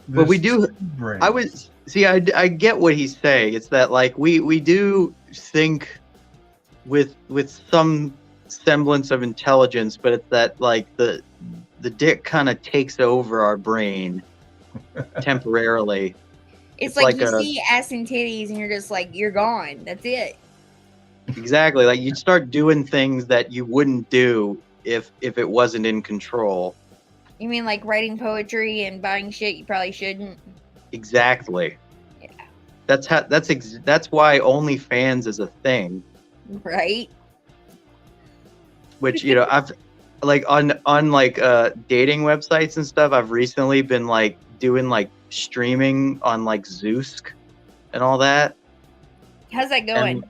But we do. Brain. I would see. I get what he's saying. It's that like we do think with some semblance of intelligence, but it's that like the dick kind of takes over our brain temporarily. It's like you a- see ass and titties and you're just like, you're gone. That's it. Exactly. Like you'd start doing things that you wouldn't do if it wasn't in control. You mean like writing poetry and buying shit you probably shouldn't? Exactly. Yeah. That's why OnlyFans is a thing. Right? Which I've like on like dating websites and stuff. I've recently been like doing like streaming on like Zoosk and all that. How's that going? And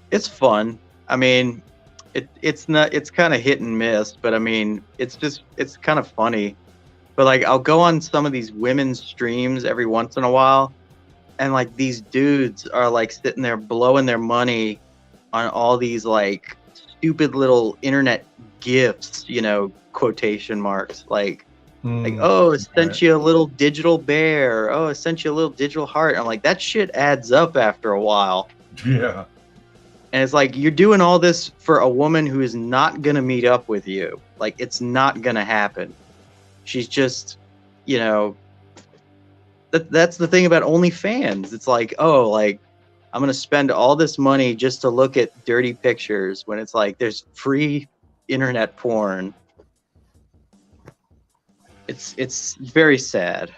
it's fun. I mean, it's kind of hit and miss, but I mean, it's kind of funny. But like, I'll go on some of these women's streams every once in a while, and like these dudes are like sitting there blowing their money on all these like stupid little internet gifts, quotation marks, like, oh, it sent you a little digital bear. Oh, it sent you a little digital heart. I'm like, that shit adds up after a while. Yeah. And it's like, you're doing all this for a woman who is not going to meet up with you. Like, it's not going to happen. She's just, that's the thing about OnlyFans. It's like, oh, like, I'm going to spend all this money just to look at dirty pictures when it's like, there's free internet porn. It's very sad.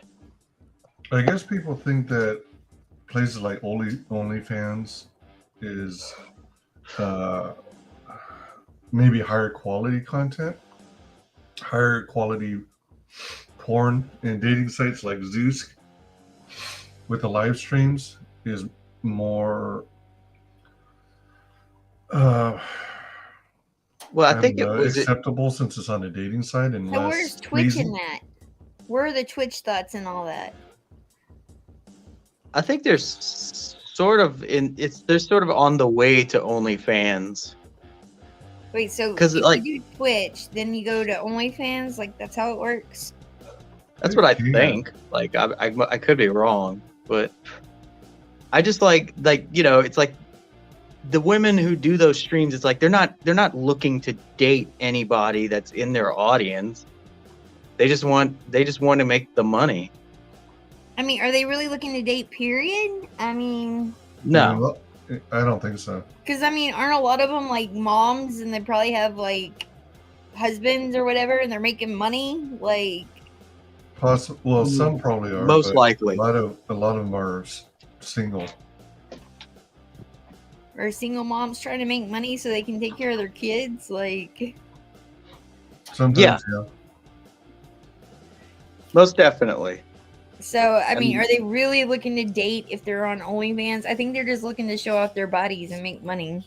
I guess people think that places like OnlyFans is maybe higher quality content, higher quality porn, and dating sites like Zoosk with the live streams is more Well, I think it was acceptable since it's on a dating site and So less where's Twitch sleazy. in that? Where are the Twitch thoughts and all that? I think there's sort of on the way to OnlyFans. Wait, so 'Cause, if like- you do Twitch, then you go to OnlyFans? Like, that's how it works? That's what I Yeah. think. Like I could be wrong, but I just like it's like the women who do those streams. It's like they're not looking to date anybody that's in their audience. They just want to make the money. I mean, are they really looking to date, period? I mean, No, I don't think so. because, I mean, aren't a lot of them, like, moms and they probably have, like, husbands or whatever and they're making money? Like, Well, some probably are. most but likely. a lot of them are single. are single moms trying to make money so they can take care of their kids? Like, Sometimes, Yeah. yeah. Most definitely. so, I mean, mean- are they really looking to date if they're on OnlyFans? I think they're just looking to show off their bodies and make money.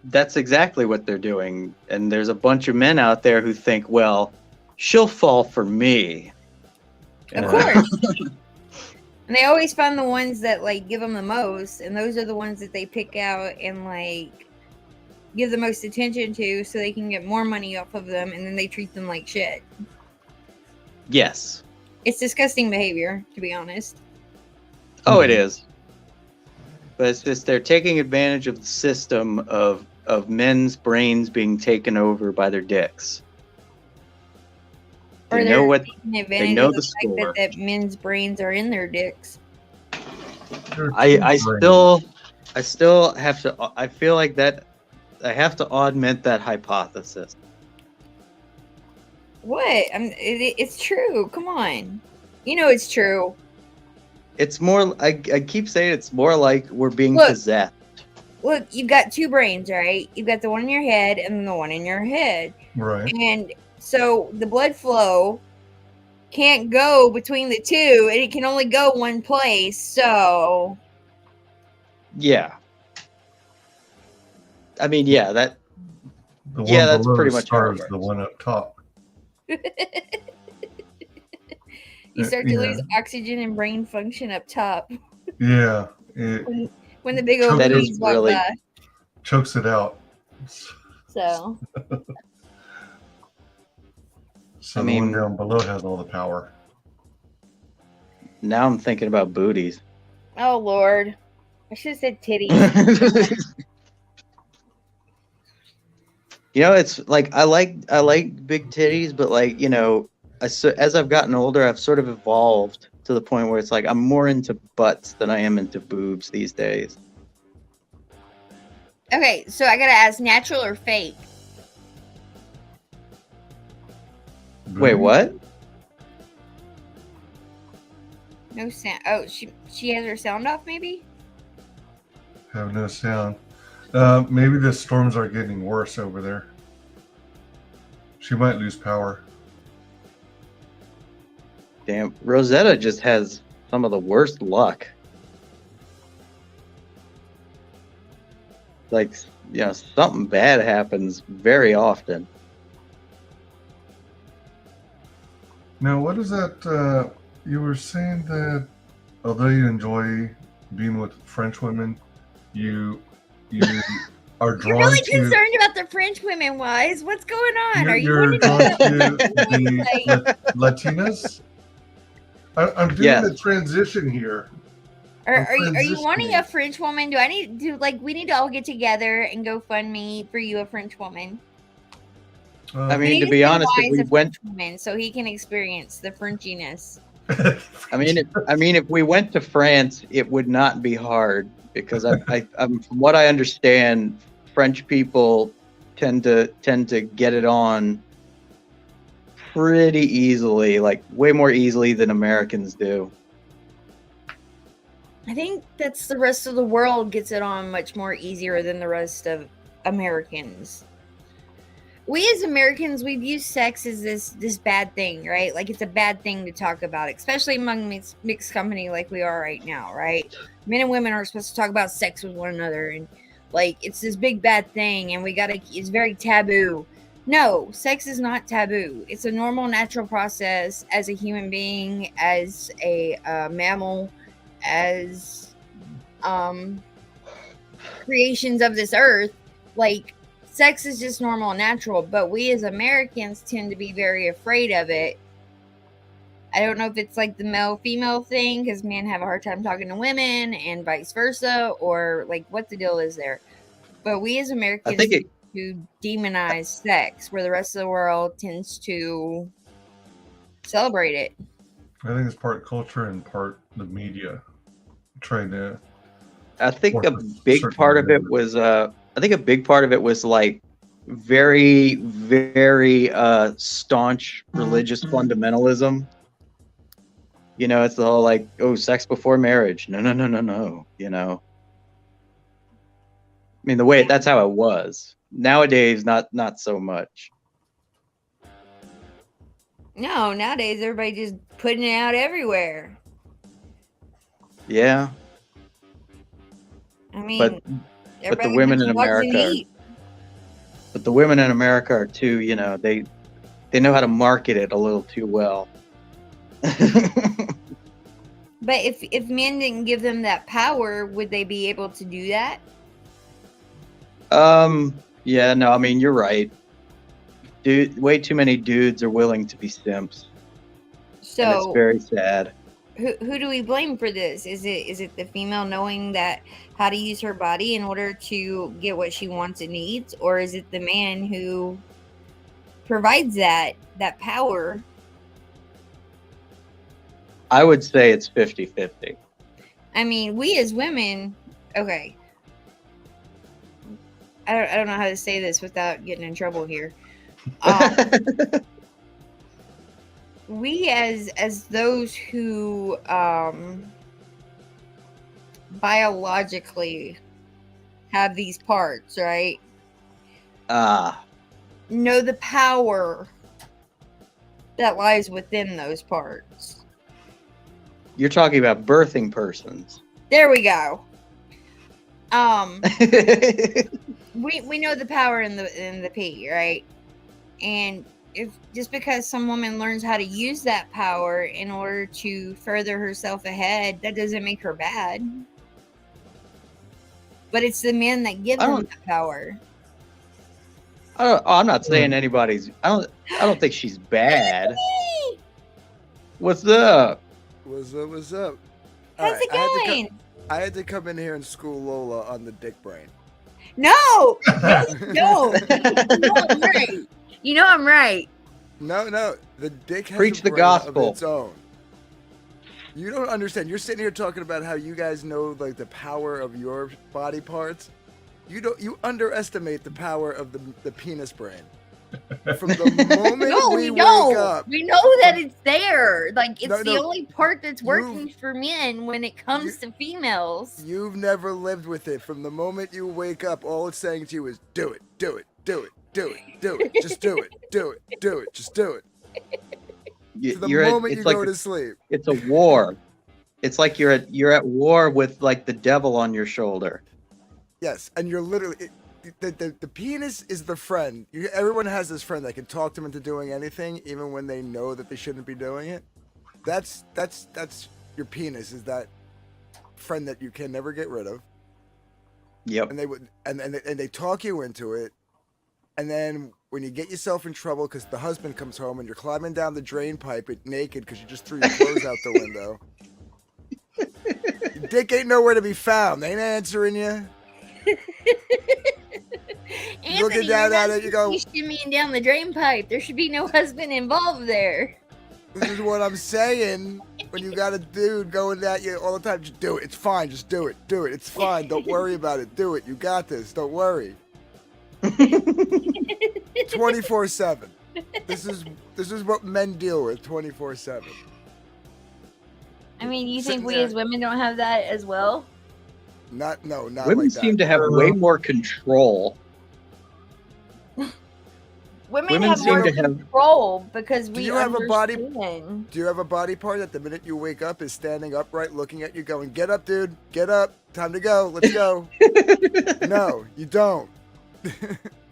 That's exactly what they're doing. And there's a bunch of men out there who think, well, she'll fall for me. Of Yeah. course. And they always find the ones that, like, give them the most, and those are the ones that they pick out and, like, give the most attention to so they can get more money off of them, and then they treat them like shit. Yes. It's disgusting behavior, to be honest. Oh, it is. But it's just they're taking advantage of the system of men's brains being taken over by their dicks. Or They they're know what taking advantage know of the the fact score. that men's brains are in their dicks. There are I two still have to. I feel like that I have to augment that hypothesis. What? It's true. Come on. You know it's true. It's more. I keep saying it's more like we're being Look. possessed. look, you've got two brains, right? You've got the one in your head and the one in your head. Right. And so the blood flow can't go between the two, and it can only go one place. So Yeah. I mean, yeah, The one Yeah, that's below pretty much how it starves the works. one up top. you start to Yeah. lose oxygen and brain function up top Yeah. It when the big old That is boobies walk really- by. chokes it out. So So I the one mean- down below has all the power. now I'm thinking about booties. oh Lord, I should have said titties. You know, it's like I like big titties, but like, you know, as I've gotten older, I've sort of evolved to the point where it's like I'm more into butts than I am into boobs these days. Okay, so I gotta ask, natural or fake? Wait, what? No sound. Oh, she has her sound off, maybe. Have no sound. Maybe the storms are getting worse over there. She might lose power. Damn, Rosetta just has some of the worst luck. Like, you know, something bad happens very often. Now, what is that? You were saying that although you enjoy being with French women, you are You're drawn really to. concerned about the French women, Wise. What's going on? Are you You're wanting drawn to to the Latinas. I'm doing Yes. a transition here. are you wanting a transitioning. French woman? We need to all get together and go fund me for you a French woman? I We mean, need to be send honest, if Wise we a went, French woman so he can experience the Frenchiness. I mean, if we went to France, it would not be hard because I'm from what I understand, French people tend to get it on pretty easily, like way more easily than Americans do. I think that's the rest of the world gets it on much more easier than the rest of Americans. We as Americans, we view sex as this bad thing, right? Like it's a bad thing to talk about, especially among mixed company like we are right now, right? Men and women are supposed to talk about sex with one another, and like it's this big bad thing, and it's very taboo. No, sex is not taboo. It's a normal, natural process as a human being, as a mammal, as creations of this earth. Like sex is just normal and natural, but we as Americans tend to be very afraid of it. I don't know if it's like the male female thing because men have a hard time talking to women and vice versa, or like what the deal is there. But we as Americans I think it, to demonize sex, where the rest of the world tends to celebrate it. I think it's part culture and part the media trying to. I think Or a big certain part of it members. was I think a big part of it was like very, very staunch religious fundamentalism. You know, it's the whole like, oh, sex before marriage. No, no, no, no, no. You know, I mean, that's how it was. Nowadays, not so much. No, nowadays everybody just putting it out everywhere. Yeah, I mean, but everybody women just in loves to America- eat. the women in America are too. You know, they know how to market it a little too well. But if men didn't give them that power, would they be able to do that? Yeah, no, I mean, you're right. Dude, way too many dudes are willing to be simps, and it's So very sad. who do we blame for this? Is it the female knowing that how to use her body in order to get what she wants and needs, or is it the man who provides that power? I would say it's 50-50. I mean, we as women, okay. I don't know how to say this without getting in trouble here. We as those who biologically have these parts, right? Ah, Know the power that lies within those parts. you're talking about birthing persons. There we go. We know the power in the pea, right? And if just because some woman learns how to use that power in order to further herself ahead, that doesn't make her bad. But it's the men that give them the power. I'm not saying anybody's. I don't think she's bad. What's up? What's up? What's up? How's Alright, it going? I had to come in here and school Lola on the dick brain. No, no, I'm right. You know I'm right. No, the dick has Preach a the brain gospel. of its own. You don't understand. You're sitting here talking about how you guys know like the power of your body parts. You underestimate the power of the penis brain. From the moment No, we we wake don't. up, We know that it's there. Like it's the No, only part that's working for men when it comes to females. you've never lived with it. From the moment you wake up, all it's saying to you is do it, do it, do it, do it, do it, just do it, do it, do it, just do it. To the moment you go to sleep. It's a war. It's like you're at war with like the devil on your shoulder. Yes, and you're literally the penis is the friend. Everyone has this friend that can talk them into doing anything, even when they know that they shouldn't be doing it. That's your penis. Is that friend that you can never get rid of? Yep. And they would and they talk you into it, and then when you get yourself in trouble because the husband comes home and you're climbing down the drain pipe naked because you just threw your clothes out the window. Your dick ain't nowhere to be found. They ain't answering you. Anthony, Looking down at it, you go, "You shimmying down the drain pipe. There should be no husband involved there." this is what I'm saying. When you got a dude going at you all the time, just do it. It's fine. Just do it. Do it. It's fine. Don't worry about it. Do it. You got this. Don't worry. 24/7. This is what men deal with 24/7. I mean, you Sitting think we there- as women don't have that as well? Not Women like seem that. to have way more control. Women have seem more to have- control because we you have a body- understand. Do you have a body part that the minute you wake up is standing upright, looking at you, going, "Get up, dude. Get up. Time to go. Let's go." No, you don't.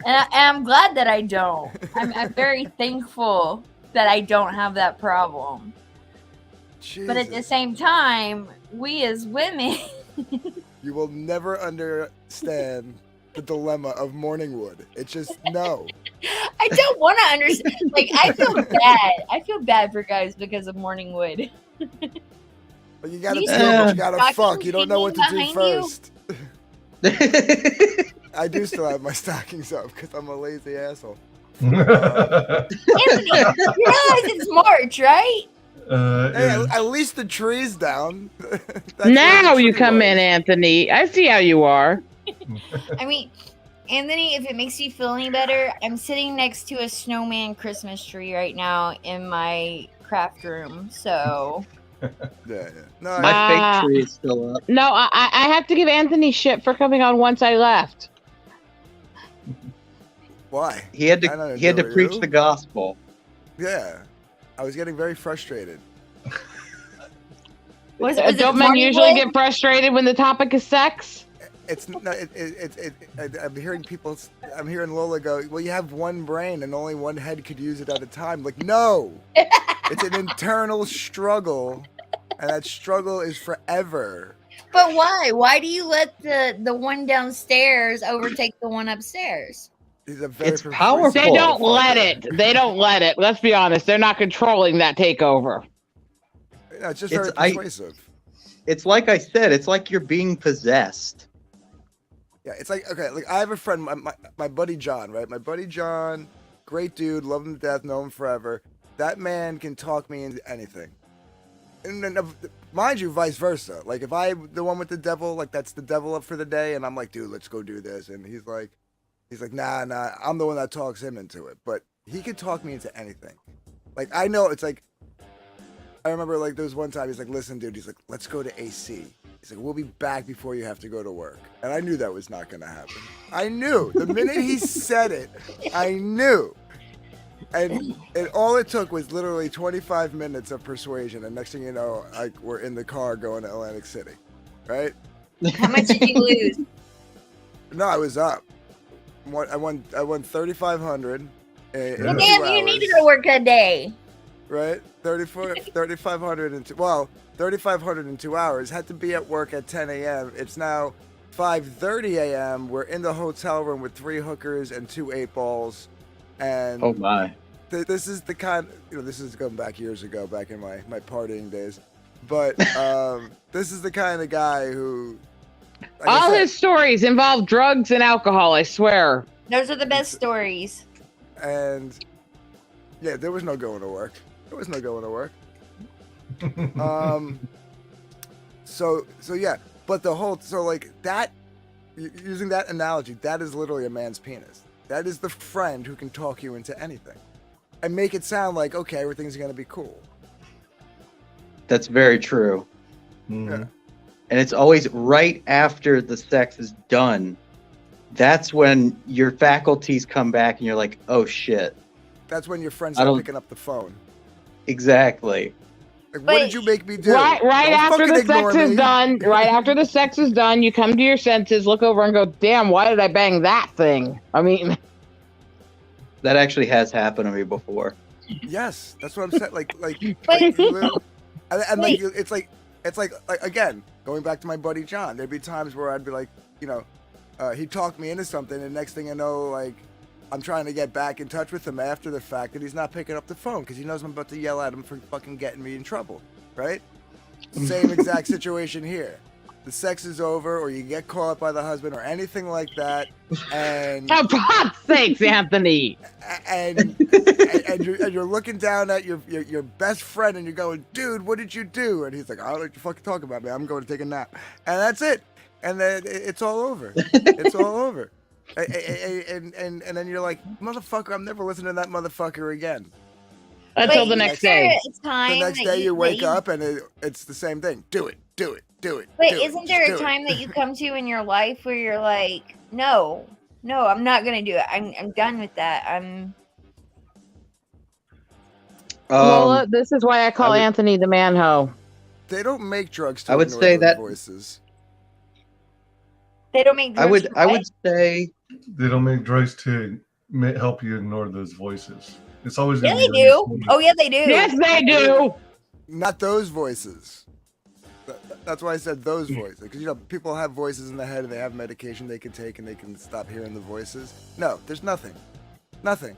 And I'm glad that I don't. I'm very thankful that I don't have that problem. But at the Jesus. same time, we as women, You will never understand the dilemma of Morningwood. It's just no. I don't want to understand. Like, I feel bad. I feel bad for guys because of Morningwood. But you gotta You do what you see gotta stockings fuck. You don't know what to do hanging behind you? first. I do still have my stockings up because I'm a lazy asshole. Anthony, you realize it's March, right? Hey, Yeah. at least the tree's down. That's Now where the you tree come was. in, Anthony. I see how you are. I mean, Anthony, if it makes you feel any better, I'm sitting next to a snowman Christmas tree right now in my craft room. So Yeah. No, My Ah. fake tree is still up. No, I have to give Anthony shit for coming on once I left. why? He had I don't to know, preach you? the gospel. Yeah. I was getting very frustrated. was it Don't men usually Morningwood? get frustrated when the topic is sex? It's no, I'm hearing people. I'm hearing Lola go. Well, you have one brain and only one head could use it at a time. Like, no, it's an internal struggle, and that struggle is forever. But why? Why do you let the one downstairs overtake the one upstairs? He's a very It's persuasive powerful. They don't let motherfucker. it. They don't let it. Let's be honest. They're not controlling that takeover. No, it's just It's- very persuasive. It's like I said. It's like you're being possessed. Yeah, it's like, okay, like I have a friend, my buddy John, right? My buddy John, great dude, love him to death, know him forever. That man can talk me into anything. And then, mind you, vice versa. Like if I'm the one with the devil, like that's the devil up for the day, and I'm like, dude, let's go do this. And he's like, nah, I'm the one that talks him into it. But he could talk me into anything. Like I know, it's like, I remember like there was one time he's like, listen, dude, he's like, let's go to AC. He's like, we'll be back before you have to go to work. And I knew that was not going to happen. I knew. The minute he said it, I knew. And all it took was literally 25 minutes of persuasion. And next thing you know, we're in the car going to Atlantic City. Right? How much did you lose? No, I was up. I won 3,500. Well, damn, you need to go work a day. Right? 3,500 in 3,500 in 2 hours. Had to be at work at 10 a.m. It's now 5:30 a.m. We're in the hotel room with 3 hookers and 2 8-balls. And Oh my. this is the kind, this is going back years ago, back in my partying days. But this is the kind of guy who, like I All said, his stories involve drugs and alcohol, I swear. Those are the best stories. and yeah, there was no going to work. There was no going to work. So yeah, but like that, using that analogy, that is literally a man's penis. That is the friend who can talk you into anything and make it sound like, okay, everything's going to be cool. That's very true. Mhm. Yeah. And it's always right after the sex is done. That's when your faculties come back and you're like, oh shit. That's when your friends I are don't- picking up the phone. Exactly. Like, what But- did you make me do? Right Don't after fucking the ignore sex is me. done, right after the sex is done, you come to your senses, look over and go, damn, why did I bang that thing? I mean, That actually has happened to me before. Yes, that's what I'm saying. Like, But- you literally- and like, it's like again, going back to my buddy John. There'd be times where I'd be like, he'd talk me into something, and next thing I know, like, I'm trying to get back in touch with him after the fact, and he's not picking up the phone because he knows I'm about to yell at him for fucking getting me in trouble, right? Same exact situation here. The sex is over, or you get caught up by the husband, or anything like that, and for God's sakes, Anthony. and you're looking down at your best friend, and you're going, dude, what did you do? And he's like, I don't know what you fucking talk about, man. I'm going to take a nap, and that's it. And then it's all over. It's all over. And then you're like, motherfucker, I'm never listening to that motherfucker again. Until Wait, the next is there day. a time The next that day you that wake up, and it's the same thing. Do it. Wait, do it, isn't there just a do it. time that you come to in your life where you're like, no, I'm not gonna do it. I'm done with that. Lola, Um, this is why I call I would- Anthony the man-ho. They don't make drugs to I would ignore say those that- voices. They don't make. I would drugs I for would say They don't make drugs to help you ignore those voices. It's always what? Yeah, gonna they be do. understood. Oh yeah, they do. Yes, they do. Not those voices. That's why I said those voices. Because, people have voices in their head and they have medication they can take and they can stop hearing the voices. No, there's nothing. Nothing.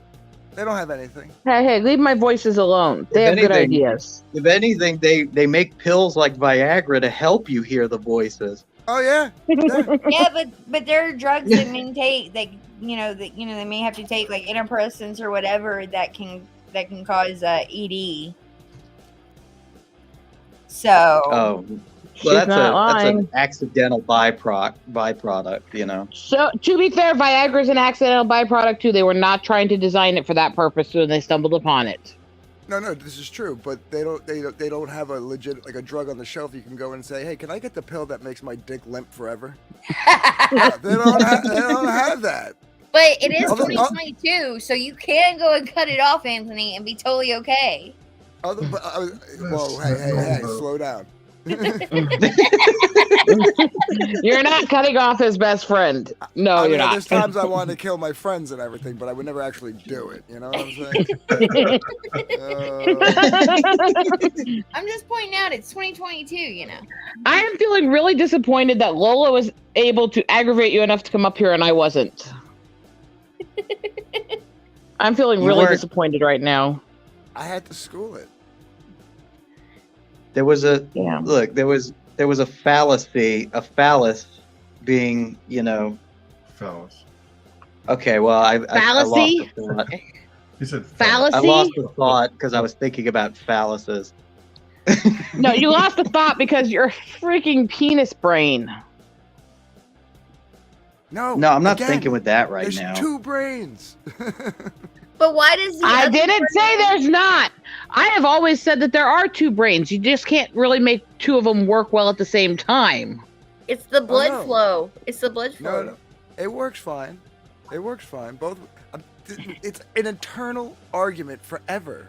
They don't have anything. Hey, leave my voices alone. They If have good anything- ideas. if anything, they make pills like Viagra to help you hear the voices. Oh, yeah. Yeah. Yeah, but there are drugs that may take they may have to take like antidepressants or whatever that can cause ED. So Oh, She's well, that's not that's lying. an accidental byproduct. So, to be fair, Viagra's an accidental byproduct too. They were not trying to design it for that purpose when they stumbled upon it. No, this is true. But they don't have a legit, like a drug on the shelf you can go and say, hey, can I get the pill that makes my dick limp forever? They don't have that. But it is Although- 2022, so you can go and cut it off, Anthony, and be totally okay. Whoa, hey, slow down. You're not cutting off his best friend. No, I mean, you're not. there's times I want to kill my friends and everything, but I would never actually do it. You know what I'm saying? I'm just pointing out it's 2022, I am feeling really disappointed that Lola was able to aggravate you enough to come up here and I wasn't. I'm feeling You really weren't- disappointed right now. I had to school it. There was a Yeah. look. There was a fallacy. A phallus being, Phallus. Okay, well, I Fallacy? lost the thought. He said Fallacy? I lost the thought because I was thinking about phalluses. No, you lost the thought because you're a freaking penis brain. No, No, I'm not again, thinking with that right there's now. 2 brains. But why does the I other didn't person- say there's not. I have always said that there are two brains. You just can't really make two of them work well at the same time. It's the blood no. flow. It's the blood flow. No, it works fine. It works fine. Both. It's an eternal argument forever.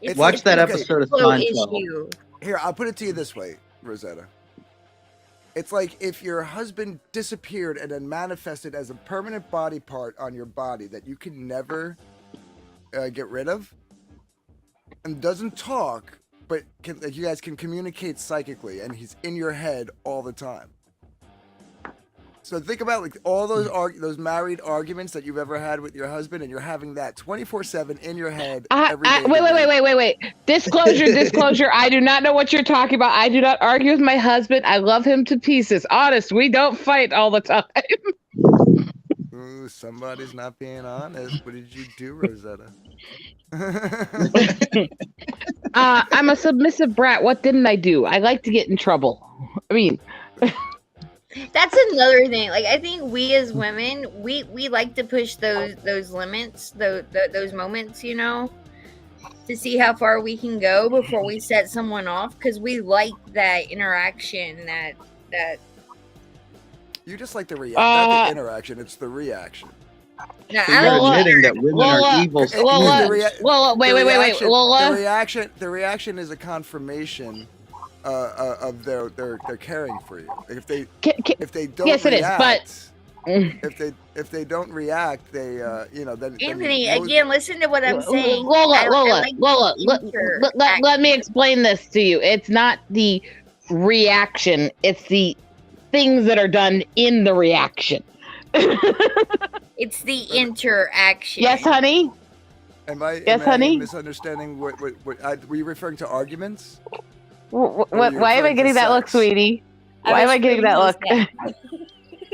It's Watch a that blood episode of flow Seinfeld. issue. Here, I'll put it to you this way, Rosetta. It's like if your husband disappeared and then manifested as a permanent body part on your body that you can never get rid of, and doesn't talk, but like you guys can communicate psychically, and he's in your head all the time. So think about like all those those married arguments that you've ever had with your husband, and you're having that 24/7 in your head every day. Wait. Disclosure. I do not know what you're talking about. I do not argue with my husband. I love him to pieces. Honest, we don't fight all the time. Ooh, somebody's not being honest. What did you do, Rosetta? I'm a submissive brat. What didn't I do? I like to get in trouble. I mean, That's another thing. Like I think we as women, we like to push those limits, those moments, you know, to see how far we can go before we set someone off, because we like that interaction, that You just like the not the interaction, it's the reaction. no, So I you're like admitting that women are evil. The reaction is a confirmation of their caring for you. Like if they don't yes, it is, react, but if they don't react, they then Anthony, then again, listen to what I'm saying. Lola, like let me explain this to you. It's not the reaction, it's the things that are done in the reaction. It's the interaction. Yes, honey? Am I honey? misunderstanding what were you referring to arguments? Why am I getting that look, sweetie? I Why am was I getting that trying look? to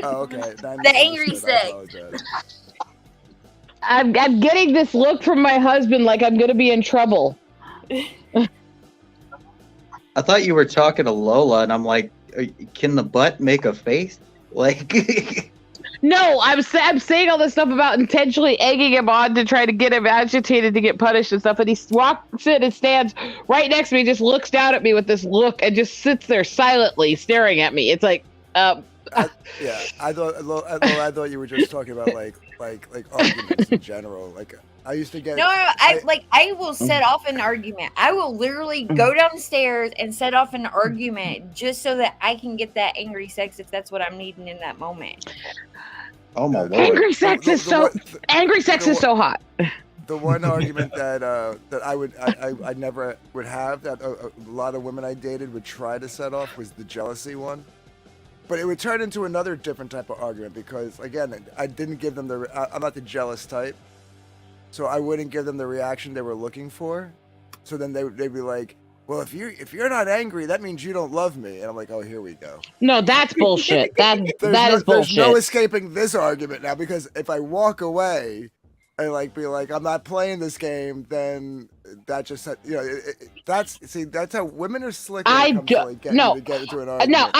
Oh, okay. The angry sex. I'm getting this look from my husband like I'm going to be in trouble. I thought you were talking to Lola, and I'm like, can the butt make a face? Like, No, I'm saying all this stuff about intentionally egging him on to try to get him agitated to get punished and stuff. And he walks in and stands right next to me, just looks down at me with this look and just sits there silently staring at me. It's like, I thought you were just talking about like arguments in general. Like I used to get. No, I will set off an argument. I will literally go downstairs and set off an argument just so that I can get that angry sex if that's what I'm needing in that moment. oh my lord. angry sex is so hot. The one argument that I never would have that a lot of women I dated would try to set off was the jealousy one. But it would turn into another different type of argument because, again, I didn't give them I'm not the jealous type. So I wouldn't give them the reaction they were looking for. So then they'd be like, well, if you're not angry, that means you don't love me. And I'm like, oh, here we go. No, that's bullshit. That is bullshit. There's no escaping this argument now because if I walk away and be like, I'm not playing this game, then that just, that's how women are slick. When it comes to get into an argument. No,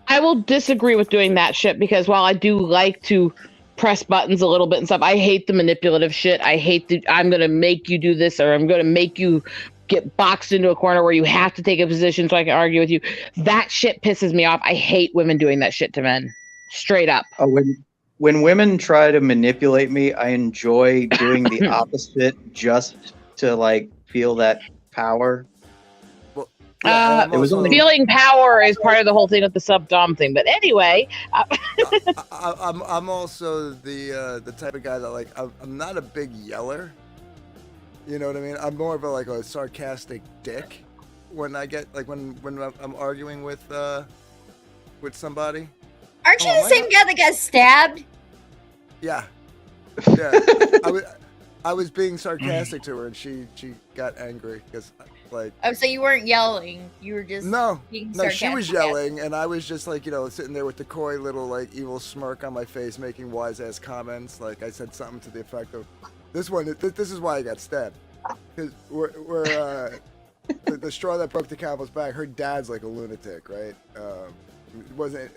I will disagree with doing that shit because while I do like to press buttons a little bit and stuff, I hate the manipulative shit. I hate I'm going to make you do this or I'm going to make you get boxed into a corner where you have to take a position so I can argue with you. That shit pisses me off. I hate women doing that shit to men. Straight up. Oh, when women try to manipulate me, I enjoy doing the opposite just to feel that power. It was only feeling power is part of the whole thing with the sub-dom thing. But anyway, I'm also the type of guy that I'm not a big yeller. You know what I mean? I'm more of a sarcastic dick when I get when I'm arguing with somebody. Aren't you the same guy that got stabbed? Yeah. I was being sarcastic to her and she got angry because so you weren't yelling, you were just being sarcastic. She was yelling and I was just sitting there with the coy little evil smirk on my face making wise ass comments. I said something to the effect of this is why I got stabbed because we're the straw that broke the camel's back. Her dad's like a lunatic, right? Wasn't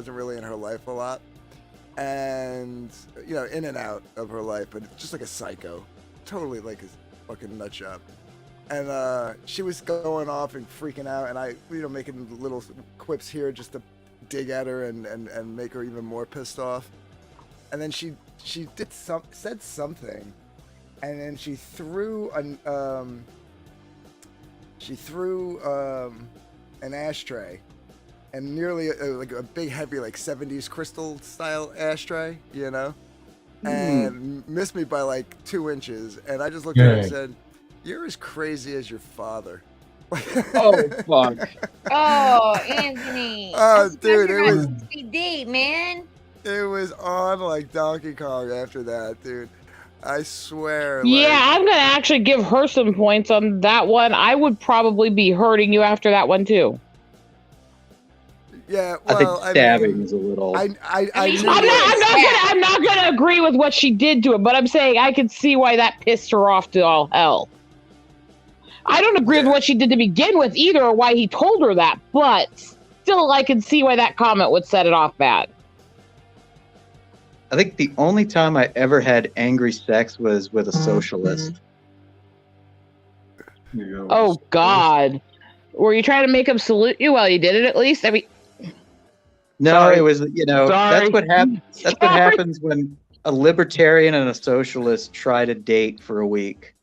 really in her life a lot, and in and out of her life, but just like a psycho. totally like a fucking nut job. And she was going off and freaking out, and I, making little quips here just to dig at her and make her even more pissed off. And then she said something, and then she threw an ashtray, and nearly like a big heavy like 70s crystal style ashtray, and missed me by like 2 inches. And I just looked at her and said, "You're as crazy as your father." Oh fuck! Oh, Anthony. Oh, That's dude, your it was- sweet date, man. It was on like Donkey Kong after that, dude. I swear. Yeah, I'm gonna actually give her some points on that one. I would probably be hurting you after that one too. Yeah. I think Well, stabbing mean, is a little. I mean, knew I'm not gonna agree with what she did to it, but I'm saying I can see why that pissed her off to all hell. I don't agree with what she did to begin with either, or why he told her that, but still, I can see why that comment would set it off bad. I think the only time I ever had angry sex was with a socialist. Oh God, were you trying to make him salute you while you did it? At least, I mean, No, Sorry. it was, Sorry. that's what happens. That's what Sorry. happens when a libertarian and a socialist try to date for a week.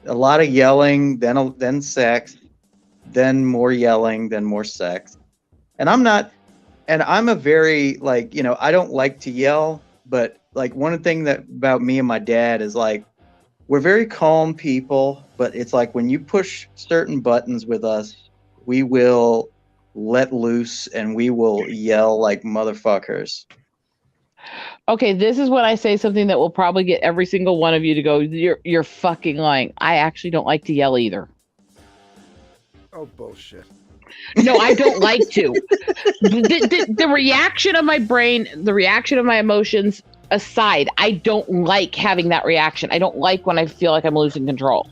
A lot of yelling, then sex, then more yelling, then more sex. And I'm a very I don't like to yell, but like one thing that about me and my dad is like we're very calm people, but it's like when you push certain buttons with us, we will let loose and we will yell like motherfuckers. okay, this is when I say something that will probably get every single one of you to go, "You're fucking lying." I actually don't like to yell either. Oh, bullshit. No, I don't like to. The reaction of my brain, the reaction of my emotions aside, I don't like having that reaction. I don't like when I feel like I'm losing control.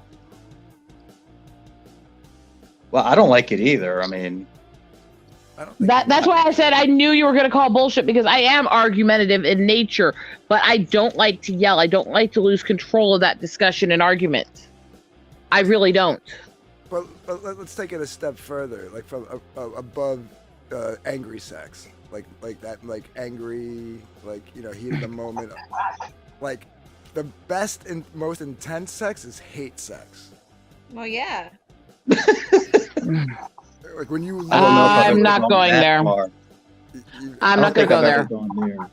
Well, I don't like it either. I mean, I don't think That's why I said I knew you were going to call bullshit, because I am argumentative in nature, but I don't like to yell. I don't like to lose control of that discussion and argument. I really don't. But let's take it a step further, like from above angry sex, like that, like angry, like heat of the moment. Like the best and most intense sex is hate sex. Well, yeah. Like when you. I don't know if I've I'm ever not gone going that there. far. I'm I not don't going to think go I've there. ever gone there.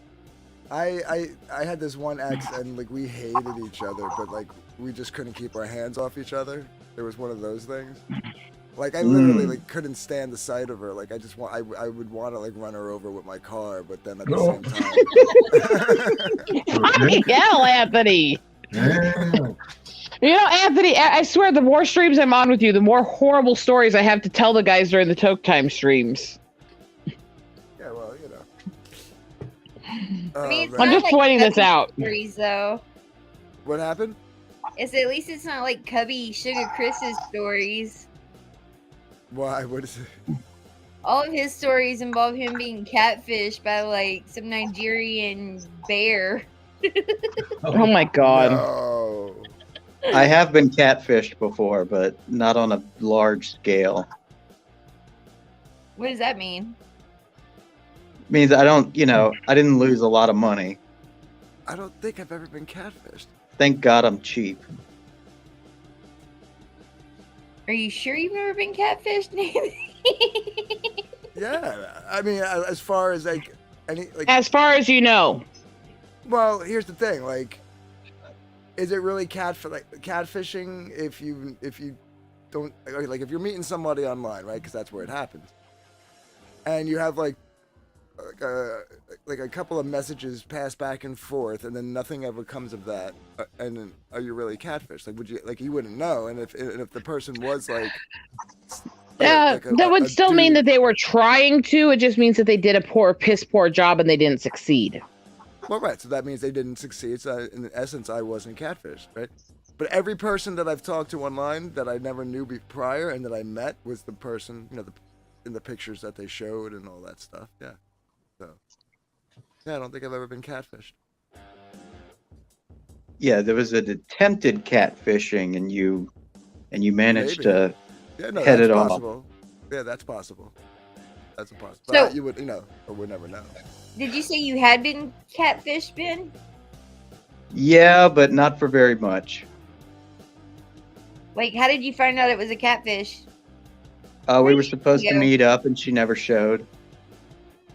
I had this one ex, and like we hated each other, but like we just couldn't keep our hands off each other. It was one of those things. Like I literally like couldn't stand the sight of her. Like I would want to like run her over with my car, but then at the same time. Fucking hell, Anthony. Damn. Anthony, I swear, the more streams I'm on with you, the more horrible stories I have to tell the guys during the Toke Time streams. Yeah, well, I mean, it's man. I'm not just like pointing this Cubby out. Stories, though. What happened? At least it's not like Cubby Sugar Chris's stories. Why? What is it? All of his stories involve him being catfished by like some Nigerian bear. Oh my God. No. I have been catfished before, but not on a large scale. What does that mean? Means I don't, I didn't lose a lot of money. I don't think I've ever been catfished. Thank God I'm cheap. Are you sure you've never been catfished, Nathan? Yeah, I mean, as far as like any like. As far as you know. Well, here's the thing. Like, is it really catfishing if you don't like if you're meeting somebody online, right? Because that's where it happens, and you have like a couple of messages pass back and forth, and then nothing ever comes of that. And then, are you really catfish? Like, would you you wouldn't know? And if the person was like That would still mean that dude- they were trying to. It just means that they did a piss poor job and they didn't succeed. Well, right. So that means they didn't succeed. So in essence, I wasn't catfished, right? But every person that I've talked to online that I never knew prior and that I met was the person, in the pictures that they showed and all that stuff. Yeah. So, yeah, I don't think I've ever been catfished. Yeah, there was an attempted catfishing, and you managed Maybe. to Yeah, no, head that's it off. possible. Yeah, that's possible. That's a possible. So- You would, or would never know. Did you say you had been catfished, Ben? Yeah, but not for very much. Like, how did you find out it was a catfish? We were supposed to Yeah. meet up, and she never showed,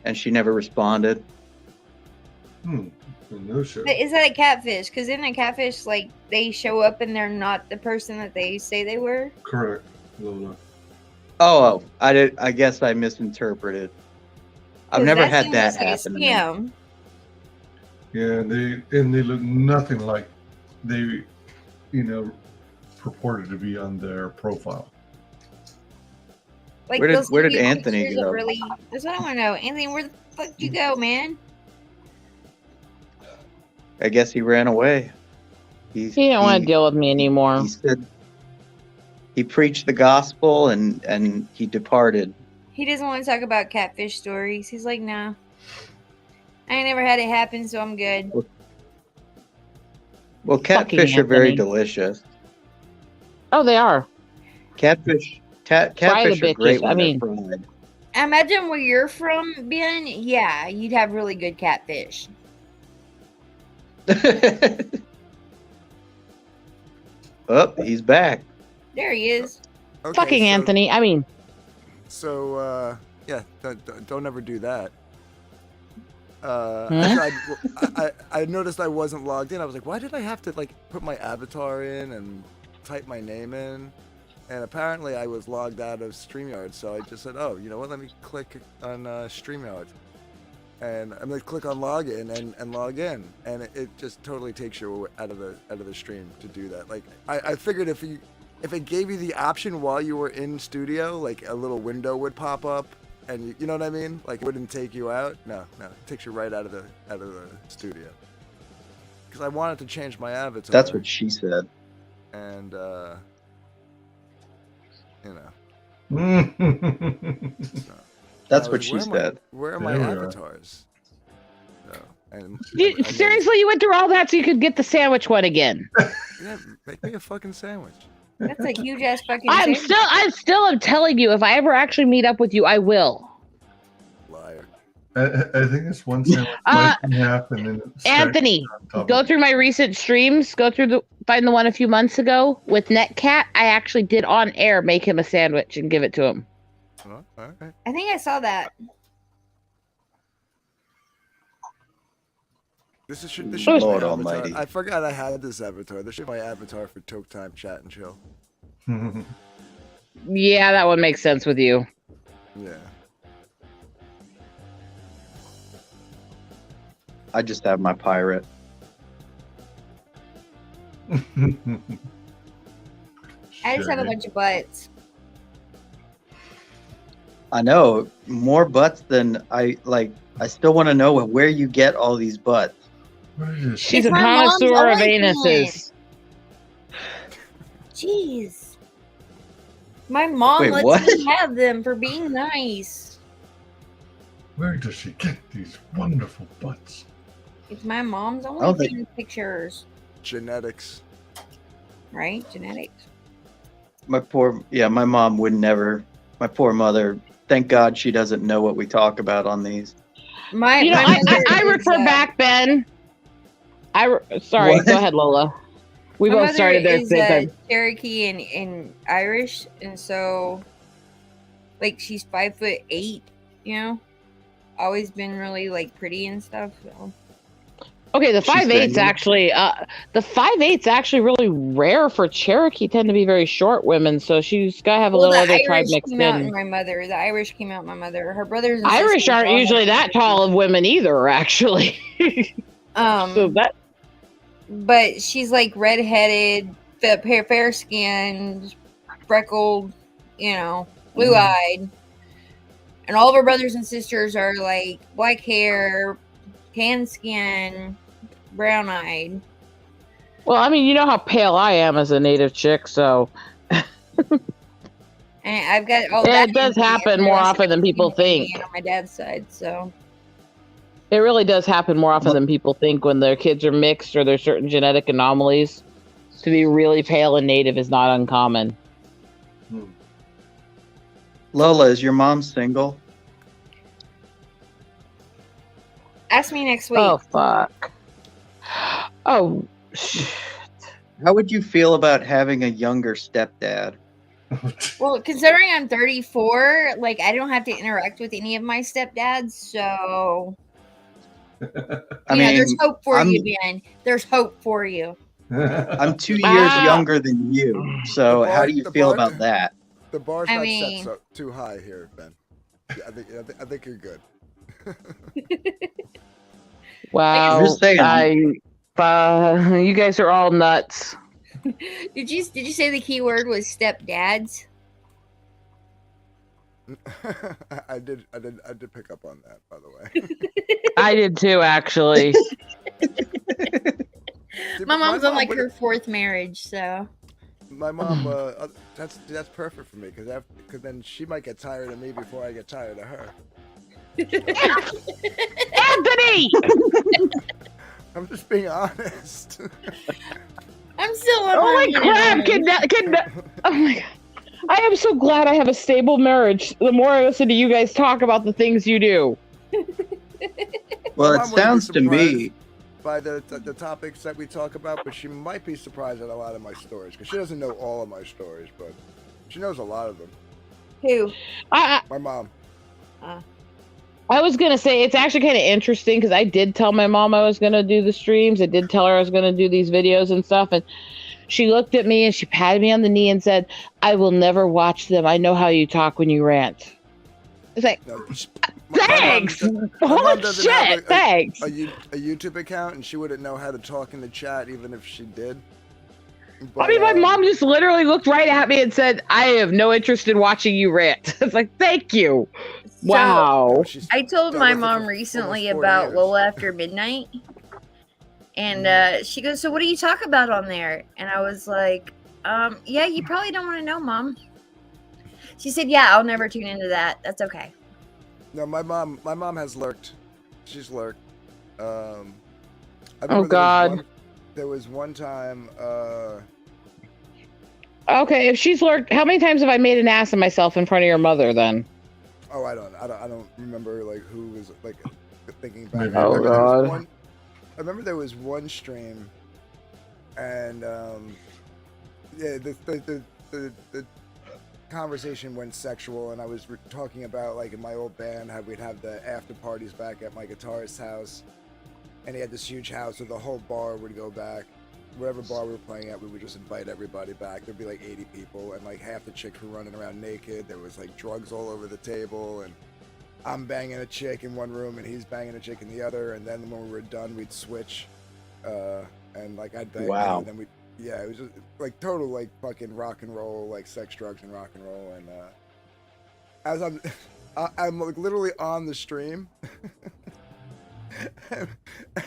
and she never responded. No shit. But is that a catfish? Because in a catfish, like, they show up and they're not the person that they say they were. Correct, Lola. Oh, I guess I misinterpreted. I've 'Cause never had seems that just like a happen to me. scam. Yeah, they look nothing like they, purported to be on their profile. Like, Where did- they'll where send did you Anthony pictures of go? Really, that's what I want to know. Anthony, where the fuck did you go, man? I guess he ran away. He didn't want to deal with me anymore. He said he preached the gospel and he departed. He doesn't want to talk about catfish stories. He's like, nah. I ain't never had it happen, so I'm good. Well, Fucking catfish are very Anthony. delicious. Oh, they are. Catfish, Fry the catfish are great bitches, I when mean- they're fried. Imagine where you're from, Ben. Yeah, you'd have really good catfish. Oh, he's back. There he is. Okay, Fucking so- Anthony. I mean, So yeah, don't ever do that. Huh? I noticed I wasn't logged in. I was like, why did I have to like put my avatar in and type my name in? And apparently I was logged out of StreamYard, so I just said, oh, you know what? Let me click on StreamYard, and I'm gonna click on login and log in, and it just totally takes you out of the stream to do that. Like I figured if it gave you the option while you were in studio, like a little window would pop up, and you know what I mean? Like it wouldn't take you out. No, it takes you right out of the studio. Because I wanted to change my avatar. That's what she said. And you know. That's I what was, she where are my- said. Where are my There we are. avatars? So, and seriously, you went through all that so you could get the sandwich one again. Yeah, make me a fucking sandwich. That's a huge ass fucking. I'm sandwich. still am telling you, if I ever actually meet up with you, I will. Liar. I think it's one sandwich, Uh, sliced in half, and then it's Anthony, stacked on top go of it. through my recent streams. Find the one a few months ago with Netcat. I actually did on air make him a sandwich and give it to him. Oh, all right. I think I saw that. This should be my Lord avatar. almighty. I forgot I had this avatar. This should be my avatar for Toke Time Chat and Chill. Yeah, that one makes sense with you. Yeah. I just have my pirate. I just have a Shit. bunch of butts. I know more butts than I like. I still want to know where you get all these butts. What is this? She's It's a my mom's connoisseur of only anuses. Jeez. My mom Wait, lets what? me have them for being nice. Where does she get these wonderful butts? It's my mom's don't only think- pictures, Genetics. right? Genetics. My mom would never. My poor mother. Thank God she doesn't know what we talk about on these. My, You know, my mother I is, refer back, Ben. Sorry, What? go ahead, Lola. We my both mother started there at is the same time. Cherokee and Irish, and so, like, she's 5'8", you know. Always been really like pretty and stuff. So. Okay, the She 5'8's said- actually the 5'8's actually really rare for Cherokee. Tend to be very short women, so she's gotta have a Well, little the other tribe Irish mixed came out in in. my mother. The Irish came out in my mother. Her brothers and Irish sisters aren't all usually have that tall of women either, actually. So that But she's like redheaded, fair skinned, freckled, you know, blue eyed. And all of her brothers and sisters are like black hair, tan skin, brown eyed. well, I mean, you know how pale I am as a native chick, so And I've got all Yeah, that. it does in me. happen Every more rest often than people of me think. On my dad's side, so It really does happen more often than people think when their kids are mixed or there's certain genetic anomalies. To be really pale and native is not uncommon. Lola, is your mom single? Ask me next week. Oh, fuck. Oh, shit. How would you feel about having a younger stepdad? Well, considering I'm 34, like I don't have to interact with any of my stepdads, so I you know, mean, there's hope for I'm- you, Ben. There's hope for you. I'm 2 years Ah. younger than you. So The bar- how do you the feel bar- about that? The bar's I not mean- set so, too high here, Ben. Yeah, I think you're good. Wow. I'm just saying. You guys are all nuts. Did you say the key word was stepdads? I did pick up on that, by the way. I did too, actually. See, My mom's on like would- her fourth marriage, so My mom, that's perfect for me because then she might get tired of me before I get tired of her. Anthony! I'm just being honest. I'm still on Holy my crap! honeymoon. Oh my god. I am so glad I have a stable marriage. The more I listen to you guys talk about the things you do. Well, My it mom wouldn't be sounds to me. by the topics that we talk about, but she might be surprised at a lot of my stories because she doesn't know all of my stories, but she knows a lot of them. Who? I My mom. was gonna say it's actually kind of interesting because I did tell my mom I was gonna do the streams. I did tell her I was gonna do these videos and stuff, and she looked at me and she patted me on the knee and said, "I will never watch them. I know how you talk when you rant." It's like, No, thanks. My mom Holy doesn't have shit! Thanks. a YouTube account, and she wouldn't know how to talk in the chat even if she did. I mean, my But, mom just literally looked right at me and said, "I have no interest in watching you rant." It's like, thank you. Wow. she's I told dealt my with it mom for recently almost 40 about years. Lola After Midnight. And she goes, "So what do you talk about on there?" And I was like, yeah, you probably don't want to know, Mom. She said, "Yeah, I'll never tune into that. That's okay." No, my mom has lurked. She's lurked. I Oh, remember God. There was one time. Okay, if she's lurked, how many times have I made an ass of myself in front of your mother then? Oh, I don't remember like who was like thinking back. Maybe. I Oh, remember there was God. I remember there was one stream, and yeah, the conversation went sexual, and I was talking about like in my old band how we'd have the after parties back at my guitarist's house, and he had this huge house, so the whole bar would go back. Whatever bar we were playing at, we would just invite everybody back. There'd be like 80 people, and like half the chicks were running around naked. There was like drugs all over the table, and I'm banging a chick in one room, and he's banging a chick in the other. And then when we were done, we'd switch, and like I'd bang, Wow. and then we, yeah, it was just like total like fucking rock and roll, like sex, drugs, and rock and roll. And as I'm like literally on the stream. And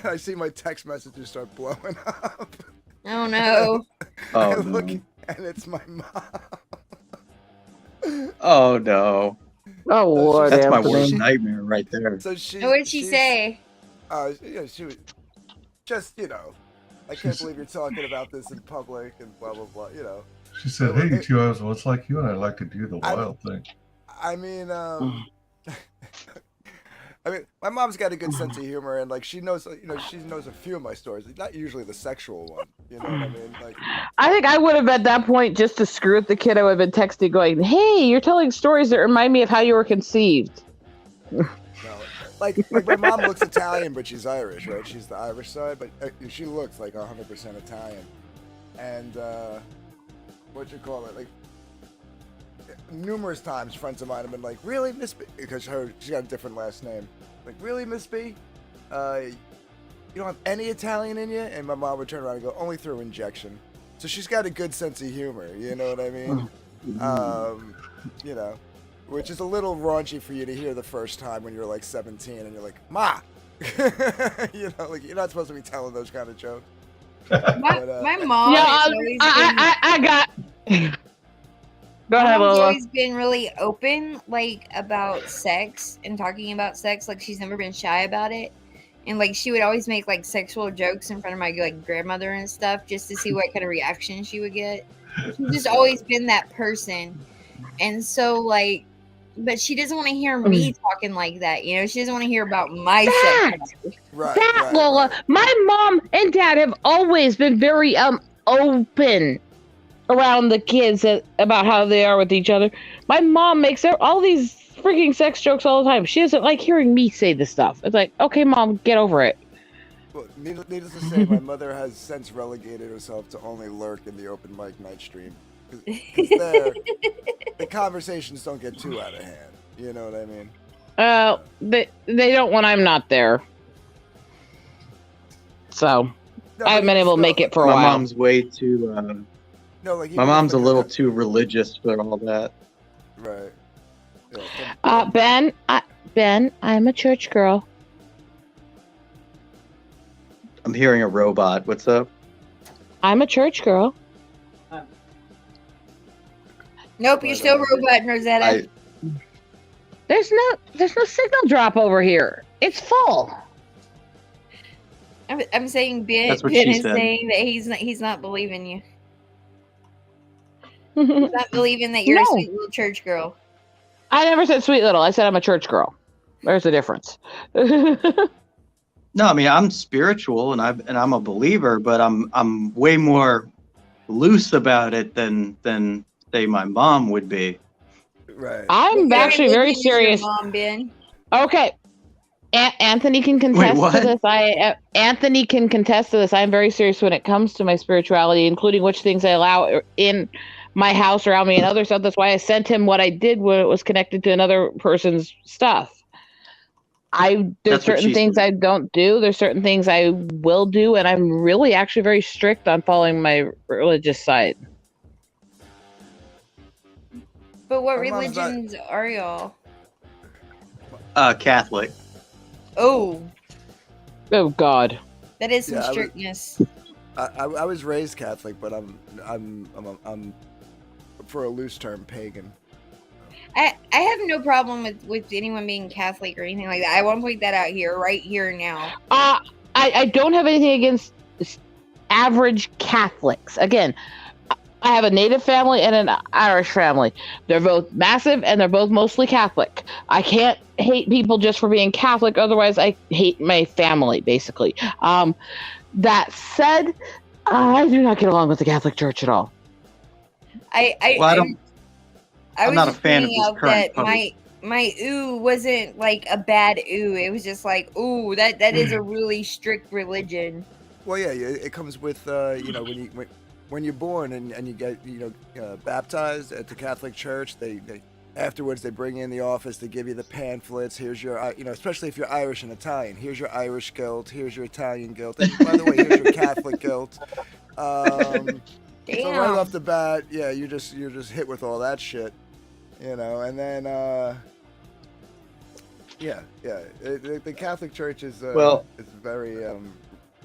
I see my text messages start blowing up. Oh no. I Oh look, no. and it's my mom. Oh no. Oh, Lord, That's my Anthony. worst nightmare right there. So she. What did she she's- say? She was just, I can't believe you're talking about this in public and blah blah blah. She said, "Hey, you two, I was once like you, and I like to do the wild thing." I mean, my mom's got a good sense of humor, and like she knows, she knows a few of my stories. Not usually the sexual one. You know what I mean? Like, I think I would have at that point, just to screw with the kid, I would have been texting going, "Hey, you're telling stories that remind me of how you were conceived." no, like my mom looks Italian, but she's Irish, right? She's the Irish side, but she looks like 100% Italian. And what you call it? Like numerous times, friends of mine have been like, "Really, Miss B?" Because she's got a different last name. Like, "Really, Miss B? You don't have any Italian in you?" And my mom would turn around and go, "Only through injection." So she's got a good sense of humor. You know what I mean? Which is a little raunchy for you to hear the first time when you're like 17 and you're like, "Ma," like you're not supposed to be telling those kind of jokes. My mom Yeah, has always been, I got. Go my ahead, mom's Lola. always been really open, like about sex and talking about sex. Like she's never been shy about it. and like she would always make like sexual jokes in front of my like grandmother and stuff just to see what kind of reaction she would get. She's just always been that person, and so like, but she doesn't want to hear me talking like that. You know, she doesn't want to hear about my sex. That Lola, my mom and dad have always been very open around the kids about how they are with each other. My mom makes all these freaking sex jokes all the time. She doesn't like hearing me say this stuff. It's like, okay, mom, get over it. Well, needless to say, my mother has since relegated herself to only lurk in the open mic night stream. Because there, the conversations don't get too out of hand. You know what I mean? They don't when I'm not there. So, No, I haven't been able to make it for a My while. mom's way too. No, like My mom's a little too religious for all that. Right. Yeah, Ben, I'm a church girl. I'm hearing a robot. What's up? I'm a church girl. Nope, you're still robot, Rosetta. There's no signal drop over here. It's full. I'm saying Ben That's what is she said. saying that he's not believing you. He's not believing that you're a No. sweet little church girl. I never said sweet little. I said I'm a church girl. There's a difference. No, I mean I'm spiritual and I'm a believer, but I'm way more loose about it than say my mom would be. Right. I'm What actually very religion is your serious. Mom, Ben. Okay. Anthony can contest what? to this. Anthony can contest to this. I'm very serious when it comes to my spirituality, including which things I allow in my house around me and other stuff. That's why I sent him what I did when it was connected to another person's stuff. There's That's what certain she things said. I don't do. There's certain things I will do, and I'm really actually very strict on following my religious side. But what My mom's not- religions are y'all? Catholic. Oh, Oh God. that is some Yeah, I would- strictness. I was raised Catholic, but I'm for a loose term pagan. I have no problem with anyone being Catholic or anything like that. I want to point that out here, right here now. I don't have anything against average Catholics. Again, I have a native family and an Irish family. They're both massive and they're both mostly Catholic. I can't hate people just for being Catholic. Otherwise, I hate my family, basically. That said, I do not get along with the Catholic Church at all. I I'm was not a just fan of pointing this out current that my ooh wasn't like a bad ooh. It was just like ooh, that is a really strict religion. Well, yeah, it comes with you know when you're born and you get baptized at the Catholic Church, they afterwards they bring you in the office, they give you the pamphlets. Here's your especially if you're Irish and Italian. Here's your Irish guilt. Here's your Italian guilt. And by the way, here's your Catholic guilt. So Damn. right off the bat, yeah, you're just hit with all that shit, and then the Catholic Church is very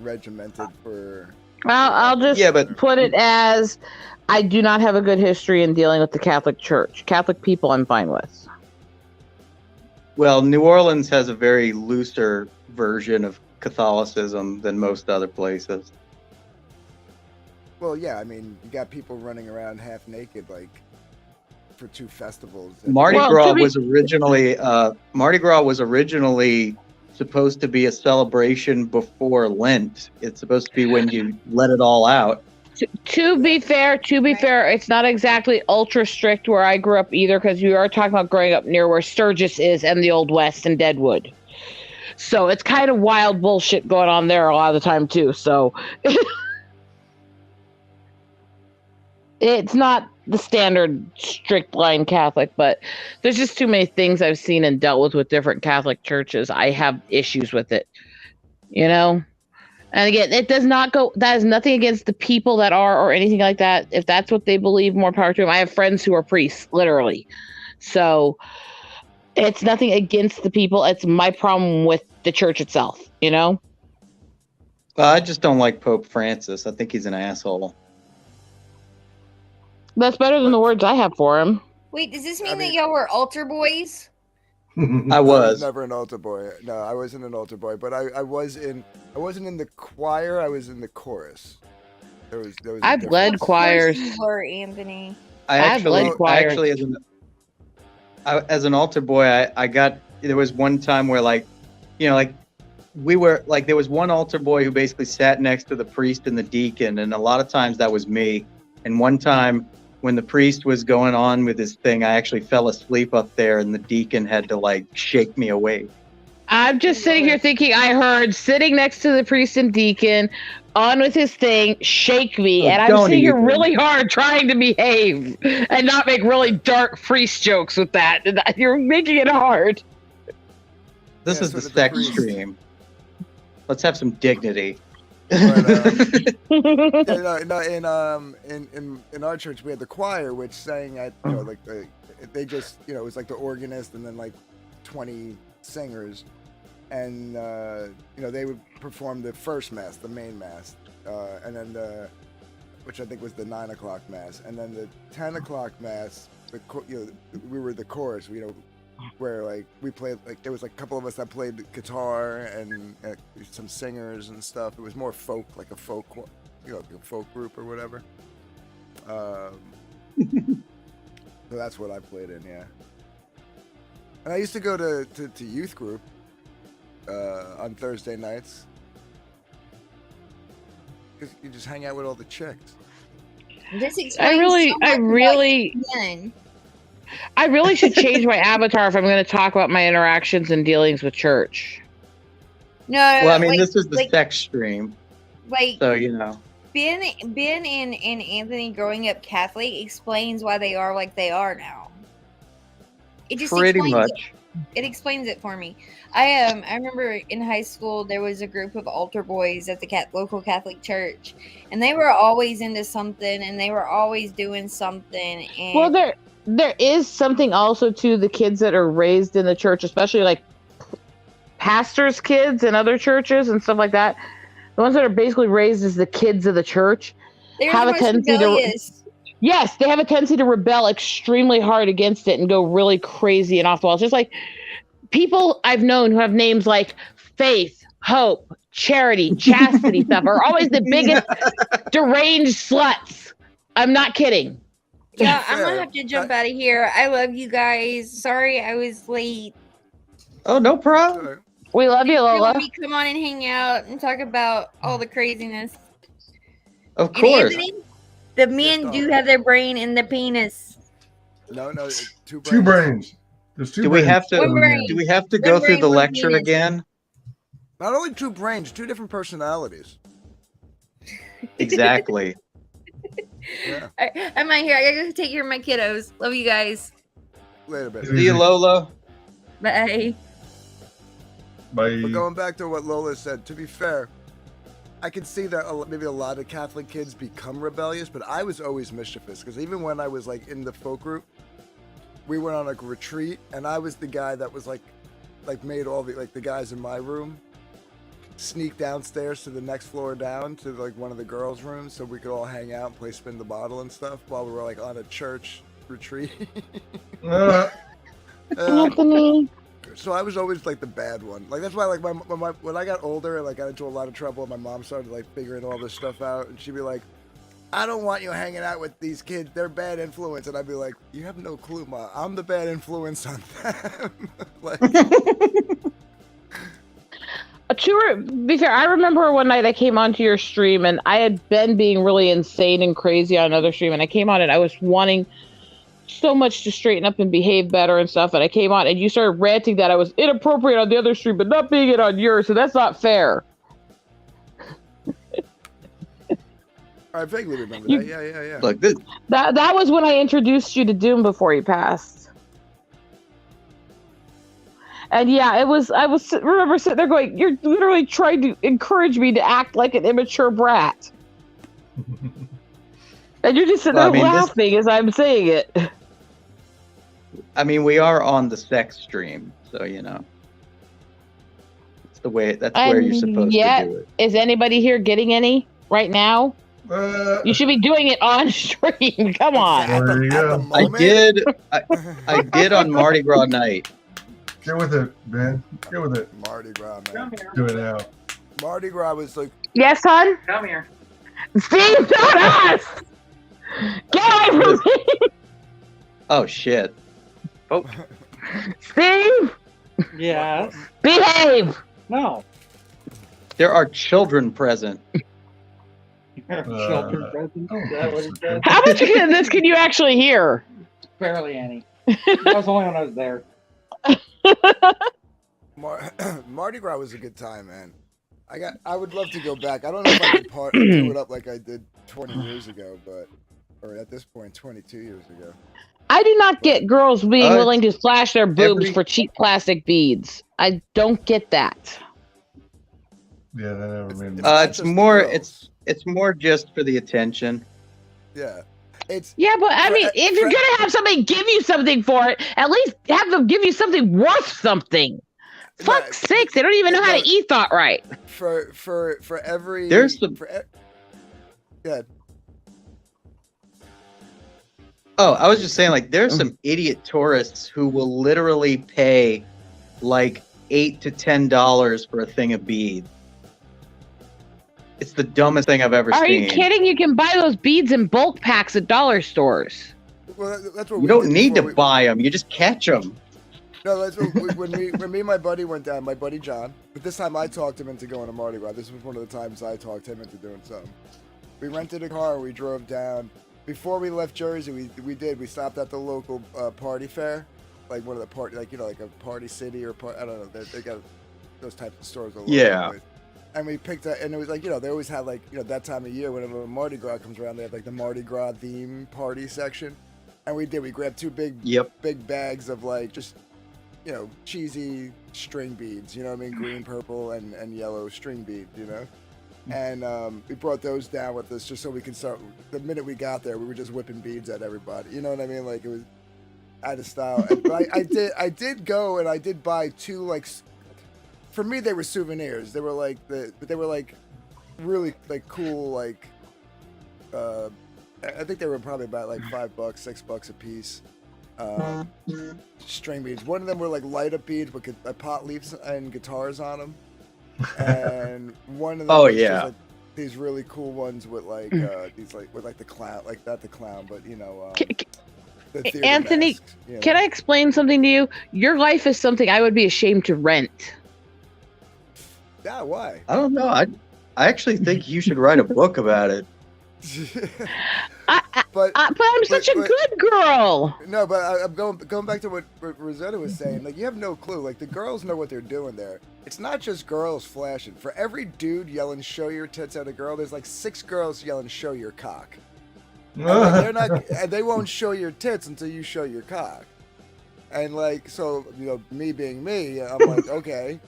regimented for. I'll just Yeah, but- put it as I do not have a good history in dealing with the Catholic Church. Catholic people, I'm fine with. Well, New Orleans has a very looser version of Catholicism than most other places. Well, yeah, I mean, you got people running around half naked, like, for 2 festivals. Mardi Well, Gras to be- was originally supposed to be a celebration before Lent. It's supposed to be when you let it all out. To be fair, it's not exactly ultra strict where I grew up either, because you are talking about growing up near where Sturgis is and the Old West and Deadwood. So it's kind of wild bullshit going on there a lot of the time too. So it's not the standard strict line Catholic, but there's just too many things I've seen and dealt with different Catholic churches. I have issues with it, And again, it does not go, that is nothing against the people that are or anything like that. If that's what they believe, more power to them. I have friends who are priests, literally. So it's nothing against the people. It's my problem with the church itself, I just don't like Pope Francis. I think he's an asshole. That's better than the words I have for him. Wait, does this mean that y'all were altar boys? I was. never an altar boy. No, I wasn't an altar boy, but I wasn't in the choir. I was in the chorus. There was a I've difference. led Of course choirs. you were, Anthony. I've led choirs. As an altar boy, I got, there was one time where like we were like, there was one altar boy who basically sat next to the priest and the deacon, and a lot of times that was me. And one time when the priest was going on with his thing, I actually fell asleep up there, and the deacon had to like shake me awake. I'm just sitting here thinking I heard sitting next to the priest and deacon on with his thing, shake me, Oh, and I'm don't sitting here even. really hard trying to behave and not make really dark priest jokes with that. You're making it hard. This Yeah, is the sort of sex priest. stream. Let's have some dignity. But, in our church we had the choir, which sang at like they just it was like the organist and then like 20 singers, and they would perform the first mass, the main mass, and then which I think was the 9 o'clock mass, and then the 10 o'clock mass. We were the chorus, where like we played, like there was like a couple of us that played the guitar and some singers and stuff. It was more folk, like a folk, like a folk group or whatever. So that's what I played in, yeah. And I used to go to youth group on Thursday nights. 'Cause you just hang out with all the chicks. This I explains really, so I much about really, men. I really should change my avatar if I'm going to talk about my interactions and dealings with church. No, Well, I mean, like, this is the like, sex stream, like so Ben and Anthony growing up Catholic explains why they are like they are now. It just pretty explains much. It explains it for me. I remember in high school there was a group of altar boys at the local Catholic church, and they were always into something, and they were always doing something. And Well, there is something also to the kids that are raised in the church, especially like pastors' kids in other churches and stuff like that. The ones that are basically raised as the kids of the church they're have the a most tendency to- rebellious. Yes, they have a tendency to rebel extremely hard against it and go really crazy and off the walls. Just like people I've known who have names like Faith, Hope, Charity, Chastity stuff are always the biggest deranged sluts. I'm not kidding. Yeah, I'm gonna Fair. have to jump out of here. I love you guys. Sorry I was late. Oh, no problem. We love you, Let Lola. me come on and hang out and talk about all the craziness. Of And course. Anthony, the men do have their brain in the penis. No, two brains. Two brains. There's two Do we brains. have to? One brain. Do we have to One go through brain, the one lecture penis. again? Not only two brains, two different personalities. Exactly. Yeah, I'm out here. I gotta go take care of my kiddos. Love you guys. later, bit. See you, Lola. Bye. Bye. But going back to what Lola said, to be fair, I could see that maybe a lot of Catholic kids become rebellious, but I was always mischievous because even when I was like in the folk group, we went on a retreat, and I was the guy that was like made all the guys in my room sneak downstairs to the next floor down to like one of the girls' rooms so we could all hang out and play spin the bottle and stuff while we were like on a church retreat. Anthony. So I was always like the bad one. Like that's why like when I got older and like got into a lot of trouble, my mom started like figuring all this stuff out, and she'd be like, "I don't want you hanging out with these kids. They're bad influence." And I'd be like, "You have no clue, Ma. I'm the bad influence on them." Like, To be fair, I remember one night I came onto your stream and I had been being really insane and crazy on another stream, and I came on and I was wanting so much to straighten up and behave better and stuff, and I came on and you started ranting that I was inappropriate on the other stream but not being it on yours, so that's not fair. I vaguely remember You- that. Yeah. Look, this, That was when I introduced you to Doom before he passed. And yeah, I remember sitting there going, "You're literally trying to encourage me to act like an immature brat." And you're just sitting Well, there I mean, this- laughing as I'm saying it. I mean, we are on the sex stream, so it's the way. That's where you're supposed to do it. Is anybody here getting any right now? You should be doing it on stream. Come on. At There you the go. moment, I did on Mardi Gras night. Get with it, Ben. Get with it. Mardi Gras, man. Do it now. Mardi Gras was like, Yes, son? Come here. Steve, don't ask! Get away from me! Oh shit. Steve, Yes. behave! No. There are children present. Children present. Is that what it said? How much of this can you actually hear? Barely any. That was only when I was there. Mardi Gras was a good time, man. I would love to go back. I don't know if I could do it up like I did 20 years ago, or at this point, 22 years ago. I do not get girls being willing to slash their boobs every- for cheap plastic beads. I don't get that. Yeah, that never made me. not It's just more. girls. It's more just for the attention. Yeah, it's Yeah, but I mean, if you're gonna have somebody give you something for it, at least have them give you something worth something. Fuck's sakes, they don't even know how to eat thought right. for every. There's some- Yeah, Oh, I was just saying, like, there's some idiot tourists who will literally pay like $8 to $10 for a thing of beads. It's the dumbest thing I've ever Are seen. you kidding? You can buy those beads in bulk packs at dollar stores. well, that's what You we don't did need to before we- buy them. You just catch them. No, that's what when me and my buddy went down, my buddy John. But this time I talked him into going to Mardi Gras. This was one of the times I talked him into doing something. We rented a car. We drove down. Before we left Jersey, we stopped at the local party fair, like one of the party, like like a Party City or I don't know. They got those types of stores. All over Yeah. the place. And we picked up, and it was like they always have like that time of year whenever Mardi Gras comes around, they have like the Mardi Gras theme party section. And we grabbed two big bags of like just cheesy string beads, you know what I mean? Green, purple, and yellow string beads, And we brought those down with us just so we could start. The minute we got there, we were just whipping beads at everybody. You know what I mean? Like it was out of style. But I did go and I did buy two like. For me, they were souvenirs. They were like really like cool like. I think they were probably about like $5, $6 a piece. String beads. One of them were like light up beads with pot leaves and guitars on them, and one of them was just, like, these really cool ones with like these like with like the clown, like not the clown, but the theater Anthony, masks, can I explain something to you? Your life is something I would be ashamed to rent. Yeah, why? I don't know. I actually think you should write a book about it. But I'm such a good girl. No, but I'm going back to what Rosetta was saying. Like, you have no clue. Like, the girls know what they're doing there. It's not just girls flashing. For every dude yelling "show your tits" at a girl, there's like 6 girls yelling "show your cock." And, like, they're not, and they won't show your tits until you show your cock. And like, so me being me, I'm like, okay,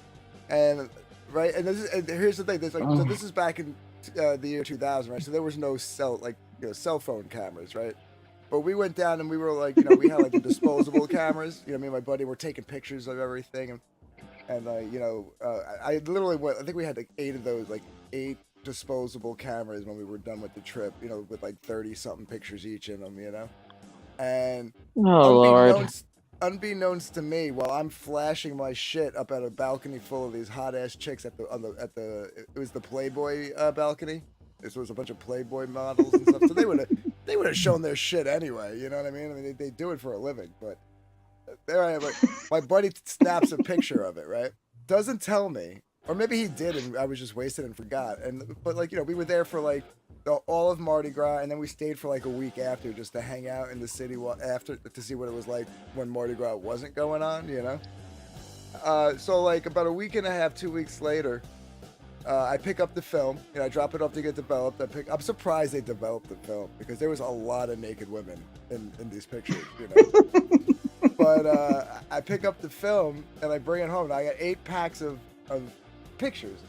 and right, and here's the thing. There's like, so this is back in the year 2000, right? So there was no cell phone cameras, right? But we went down and we were like, we had like the disposable cameras. Me and my buddy were taking pictures of everything, and I literally went. I think we had like 8 of those, like 8 disposable cameras when we were done with the trip. With like 30 something pictures each in them, and Lord. Unbeknownst to me, while I'm flashing my shit up at a balcony full of these hot ass chicks it was the Playboy balcony. This was a bunch of Playboy models and stuff. So they would have shown their shit anyway. You know what I mean? I mean they do it for a living. But there I am. Like, my buddy snaps a picture of it. Right? Doesn't tell me, or maybe he did, and I was just wasted and forgot. But like we were there for like all of Mardi Gras, and then we stayed for like a week after just to hang out in the city after to see what it was like when Mardi Gras wasn't going on. So like about a week and a half, 2 weeks later. I pick up the film, I drop it off to get developed. I'm surprised they developed the film because there was a lot of naked women in these pictures, But I pick up the film and I bring it home, and I got 8 packs of pictures.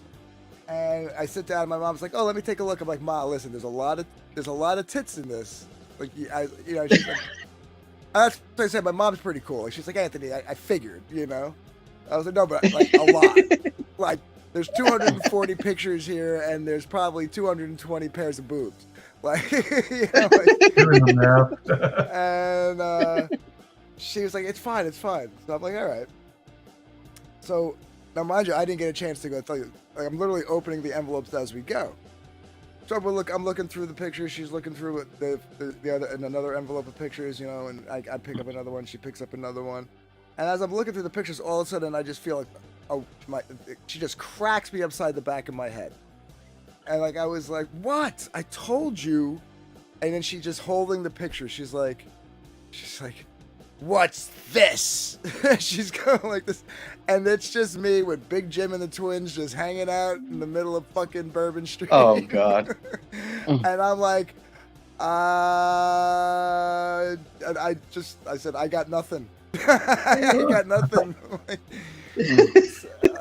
And I sit down, and my mom's like, "Oh, let me take a look." I'm like, "Ma, listen, there's a lot of tits in this." Like, she's like, that's what I said. My mom's pretty cool. Like, she's like, "Anthony, I figured, I was like, "No, but like a lot, like." There's 240 pictures here, and there's probably 220 pairs of boobs. Like, and she was like, it's fine. So I'm like, all right. So now, mind you, I didn't get a chance to go through. Like, I'm literally opening the envelopes as we go. So I'm looking through the pictures. She's looking through the other and another envelope of pictures, you know. And I pick up another one. She picks up another one. And as I'm looking through the pictures, all of a sudden I just feel like, she just cracks me upside the back of my head. And like I was like, what? I told you. And then she just holding the picture. She's like, what's this? She's going like this. And it's just me with Big Jim and the twins just hanging out in the middle of fucking Bourbon Street. Oh, God. And I'm like, I said, I got nothing. I got nothing.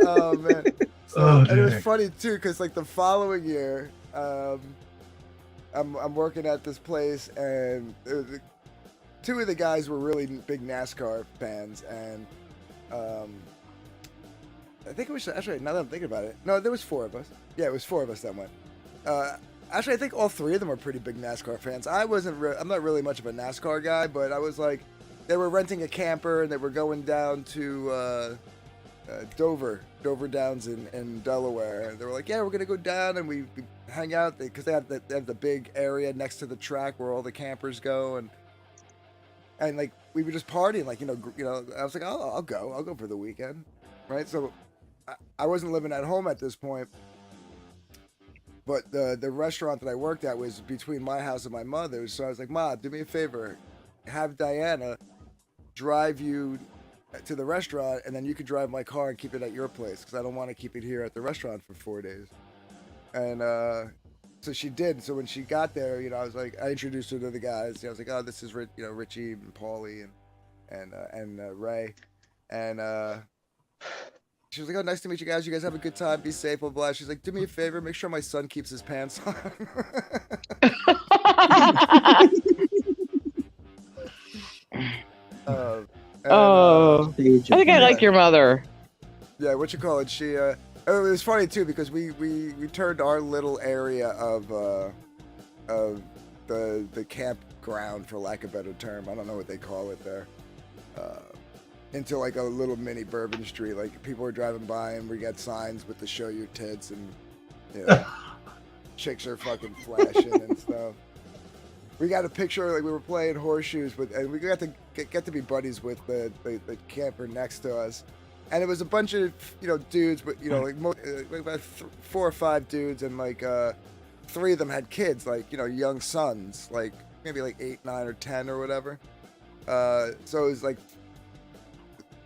Oh, man. So, and it was funny, too, because, like, the following year, I'm working at this place, and two of the guys were really big NASCAR fans, and I think it was, actually, now that I'm thinking about it, no, there was 4 of us. Yeah, it was 4 of us that went. Actually, I think all 3 of them are pretty big NASCAR fans. I'm not really much of a NASCAR guy, but I was like, they were renting a camper, and they were going down to Dover Downs in Delaware. And they were like, yeah, we're going to go down, and we hang out, because they have the big area next to the track where all the campers go, and like, we were just partying, like, you know, I was like, I'll go for the weekend, right? So I wasn't living at home at this point, but the restaurant that I worked at was between my house and my mother's, so I was like, Ma, do me a favor, have Diana drive you to the restaurant, and then you could drive my car and keep it at your place, because I don't want to keep it here at the restaurant for 4 days. And so she did. So when she got there, you know, I was like, I introduced her to the guys. You know, I was like, oh, this is Richie and Paulie and Ray, and she was like, oh, nice to meet you guys. You guys have a good time. Be safe, blah blah. She's like, do me a favor, make sure my son keeps his pants on. I think I like your mother. Yeah, what you call it? She it was funny too, because we turned our little area of the campground, for lack of a better term, I don't know what they call it there, into like a little mini Bourbon Street. Like, people were driving by, and we got signs with the "show your tits," and you know, chicks are fucking flashing and stuff. We got a picture, like, we were playing horseshoes, and we got to get to be buddies with the camper next to us. And it was a bunch of, you know, dudes, but, you know, like about 4 or 5 dudes, and like 3 of them had kids, like, you know, young sons, like maybe like 8, 9, or 10 or whatever. So it was like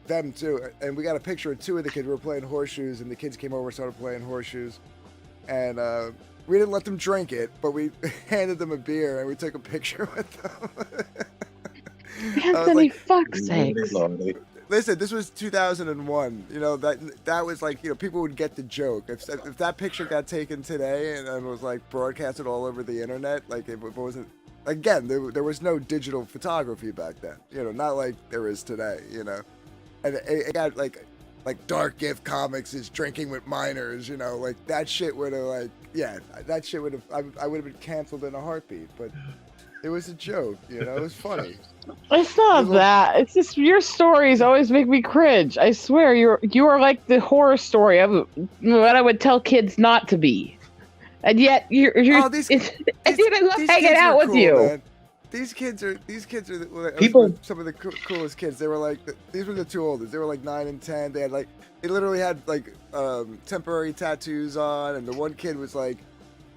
them too. And we got a picture of 2 of the kids. We were playing horseshoes, and the kids came over and started playing horseshoes. And we didn't let them drink it, but we handed them a beer, and we took a picture with them. Anthony, fuck's sake. Listen, this was 2001. You know, that was like, you know, people would get the joke. If that picture got taken today and was like broadcasted all over the internet, like, it wasn't, again, there was no digital photography back then. You know, not like there is today, you know. And it got like Dark Gift Comics is drinking with minors, you know, like, that shit would have, like, yeah, that shit would have, I would have been canceled in a heartbeat, but it was a joke, you know, it was funny. It's not that. It's just your stories always make me cringe. I swear, you are like the horror story of what I would tell kids not to be, and yet you're I didn't love hanging out with cool, you. Man. These kids are People. Some of the coolest kids. They were like, these were the 2 oldest. They were like 9 and 10. They literally had like temporary tattoos on, and the one kid was like,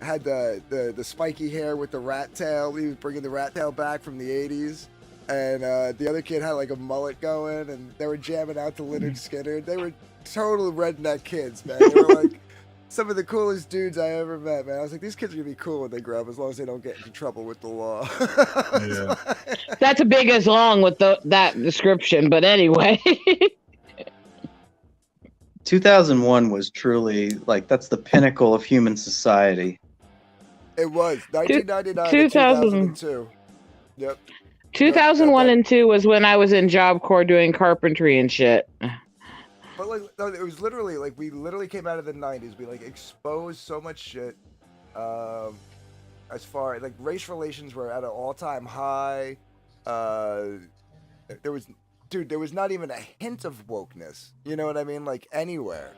had the spiky hair with the rat tail. He was bringing the rat tail back from the 80s. And the other kid had like a mullet going, and they were jamming out to Lynyrd Skynyrd. They were total redneck kids, man. They were like some of the coolest dudes I ever met, man. I was like, these kids are gonna be cool when they grow up, as long as they don't get into trouble with the law. Yeah. That's a big as long with that description, but anyway. 2001 was truly, like, that's the pinnacle of human society. It was 1999 2000. to 2002. Yep. 2001 and 2 was when I was in Job Corps doing carpentry and shit. But like, no, it was literally like, we literally came out of the 90s. We like exposed so much shit. As far like, race relations were at an all-time high. There was dude, there was not even a hint of wokeness. You know what I mean? Like anywhere.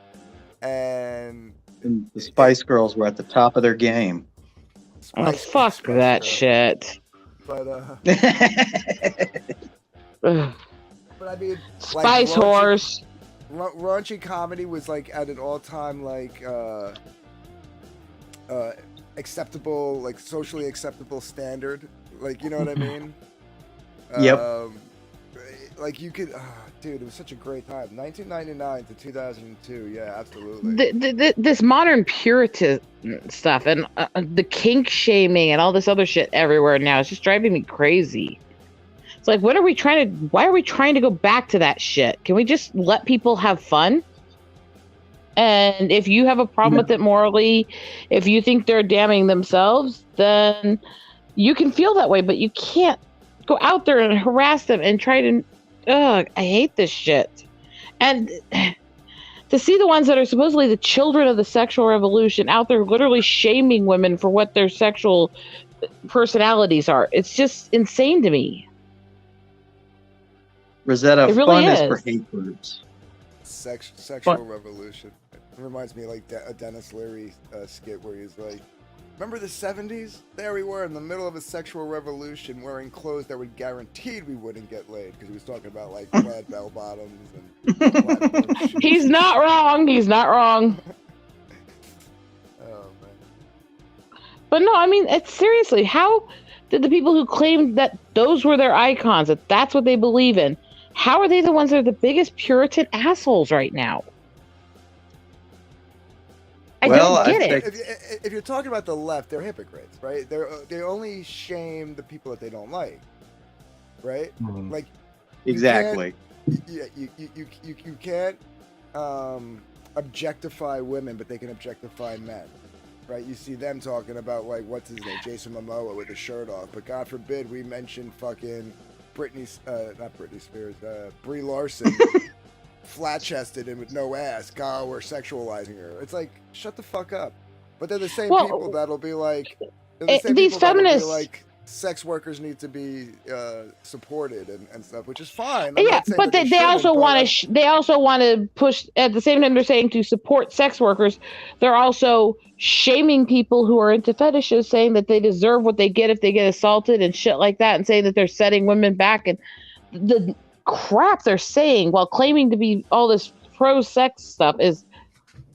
And And the Spice Girls were at the top of their game. Oh, fuck Spice that Girls. shit. But Ugh. but I mean, Spice raunchy- horse. Raunchy comedy was like at an all-time acceptable, like socially acceptable standard. Like, you know what I mean? Yep. Like you could, dude, it was such a great time. 1999 to 2002. Yeah, absolutely. This modern Puritan stuff and the kink shaming and all this other shit everywhere now is just driving me crazy. It's like, why are we trying to go back to that shit? Can we just let people have fun? And if you have a problem with it morally, if you think they're damning themselves, then you can feel that way, but you can't go out there and harass them and try to, I hate this shit. And to see the ones that are supposedly the children of the sexual revolution out there literally shaming women for what their sexual personalities are, it's just insane to me. Rosetta, It really fun is is. for hate groups. Sexual revolution. It reminds me of like a Dennis Leary skit where he's like, remember the 70s? There we were in the middle of a sexual revolution wearing clothes that would guaranteed we wouldn't get laid, because he was talking about like plaid bell bottoms and platform shoes. He's not wrong. He's not wrong. Oh man. But no, I mean, it's seriously, how did the people who claimed that those were their icons, that that's what they believe in, how are they the ones that are the biggest Puritan assholes right now? I Well, don't get I it. If you're talking about the left, they're hypocrites, right? They only shame the people that they don't like, right? Mhm. Like Exactly. you can't objectify women, but they can objectify men, right? You see them talking about like what's his name, Jason Momoa with his shirt off, but God forbid we mention fucking not Britney Spears, Brie Larson, flat-chested and with no ass. God, we're sexualizing her. It's like, shut the fuck up. But they're the same Well, people that'll be like, they're the same these people that'll be feminists- like, sex workers need to be supported and stuff, which is fine. I'm Yeah, not saying but that they also shouldn't, want but, to. They also want to push. At the same time, they're saying to support sex workers. They're also shaming people who are into fetishes, saying that they deserve what they get if they get assaulted and shit like that, and saying that they're setting women back and the crap they're saying while claiming to be all this pro-sex stuff is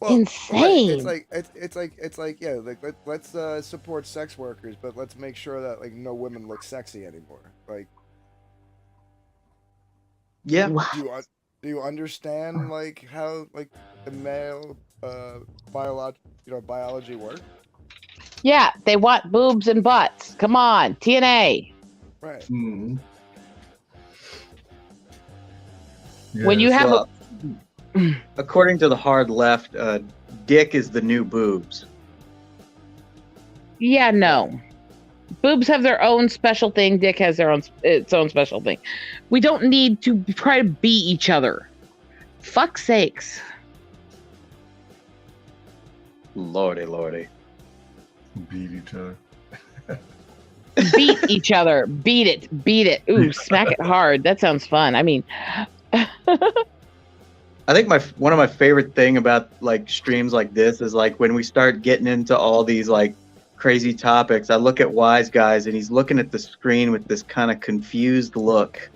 well, insane. Right. It's like yeah, like let's support sex workers, but let's make sure that like no women look sexy anymore. Like, Yeah. What? do you understand like how like the male biology works? Yeah, they want boobs and butts. Come on, TNA. Right. Mhm. When you Yes. have Well, according to the hard left, dick is the new boobs. Yeah, no. Boobs have their own special thing. Dick has its own special thing. We don't need to try to beat each other. Fuck's sakes. Lordy, lordy. Beat each other. Beat each other. Beat it. Beat it. Ooh, smack it hard. That sounds fun. I mean, I think one of my favorite thing about like streams like this is like when we start getting into all these like crazy topics. I look at Wise Guys and he's looking at the screen with this kind of confused look.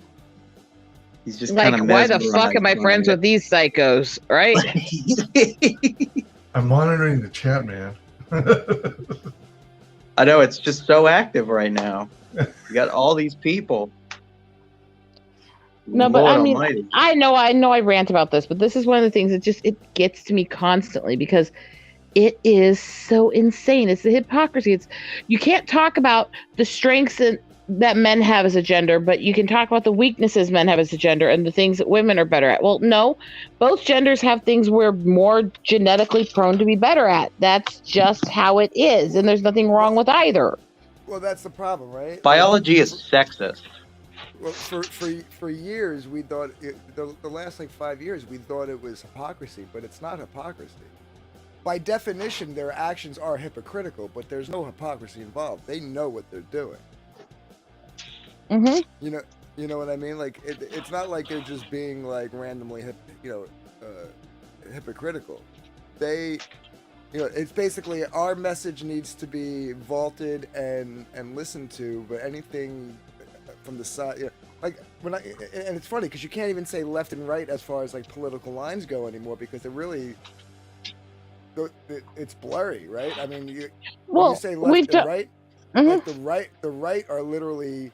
He's just like, kind of why the fuck am I friends with these psychos? Right? I'm monitoring the chat, man. I know it's just so active right now. You got all these people. No, but Lord I mean, Almighty. I know I rant about this, but this is one of the things that it gets to me constantly because it is so insane. It's the hypocrisy. You can't talk about the strengths that men have as a gender, but you can talk about the weaknesses men have as a gender and the things that women are better at. Well, no, both genders have things we're more genetically prone to be better at. That's just how it is, and there's nothing wrong with either. Well, that's the problem, right? Biology is sexist. Well, for years we thought the last like 5 years we thought it was hypocrisy, but it's not hypocrisy. By definition, their actions are hypocritical, but there's no hypocrisy involved. They know what they're doing. Mm-hmm. You know, You know what I mean? Like it's not like they're just being like randomly, hypocritical. They, it's basically our message needs to be vaulted and listened to, but anything from the side, like and it's funny because you can't even say left and right as far as like political lines go anymore because they're really, it's blurry, right? I mean, when you say left and right, like the right are literally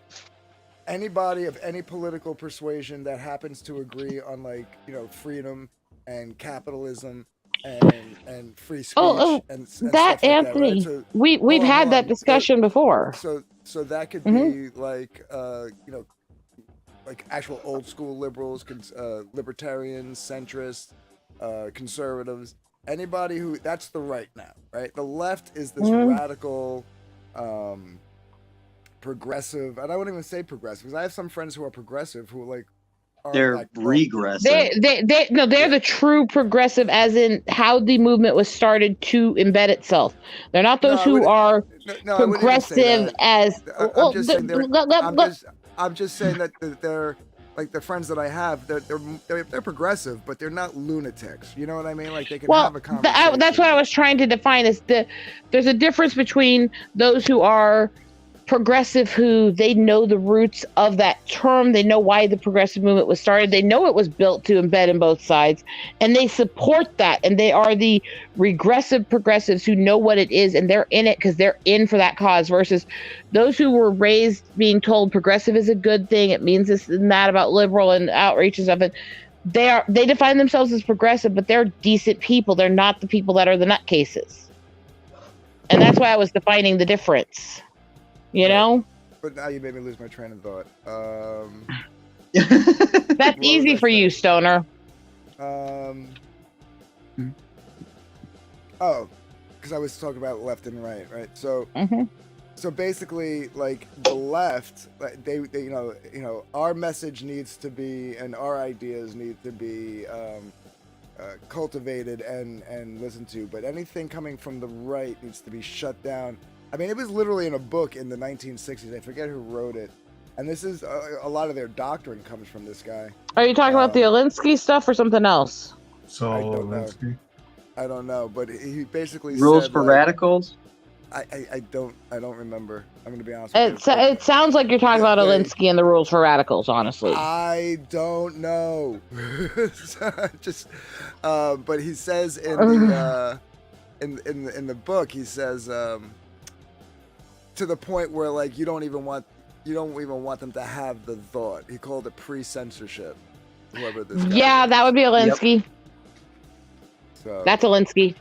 anybody of any political persuasion that happens to agree on like freedom and capitalism and free speech and that stuff like Anthony, that, right? So, we've had that discussion before. So that could be like like actual old school liberals, libertarians, centrists, conservatives, anybody who that's the right now, right? The left is this radical progressive, and I wouldn't even say progressive because I have some friends who are progressive who like They're like, regressive. They're the true progressive, as in how the movement was started to embed itself. They're not those who are progressive as. I'm just saying that they're like the friends that I have. They're progressive, but they're not lunatics. You know what I mean? Like they can have a conversation. That's what I was trying to define. Is there's a difference between those who are progressive, who they know the roots of that term, they know why the progressive movement was started, they know it was built to embed in both sides, and they support that, and they are the regressive progressives who know what it is and they're in it because they're in for that cause, versus those who were raised being told progressive is a good thing, it means this and that about liberal and outreach and stuff, and they define themselves as progressive, but they're decent people. They're not the people that are the nutcases, and that's why I was defining the difference. You know? But now you made me lose my train of thought. That's easy for you, Stoner. Oh, because I was talking about left and right? So, so basically, like the left, like they our message needs to be, and our ideas need to be cultivated and listened to. But anything coming from the right needs to be shut down. I mean, it was literally in a book in the 1960s. I forget who wrote it. And this is a lot of their doctrine comes from this guy. Are you talking about the Alinsky stuff or something else? So Alinsky? I don't know, but he basically rules said, for like, radicals. I don't remember. I'm gonna be honest with you. It sounds like you're talking about Alinsky and the rules for radicals. Honestly, I don't know. Just, but he says in the in the book, he says. To the point where like you don't even want them to have the thought. He called it pre-censorship. Whoever this guy yeah, is. that would be Alinsky. Yep. So that's Alinsky.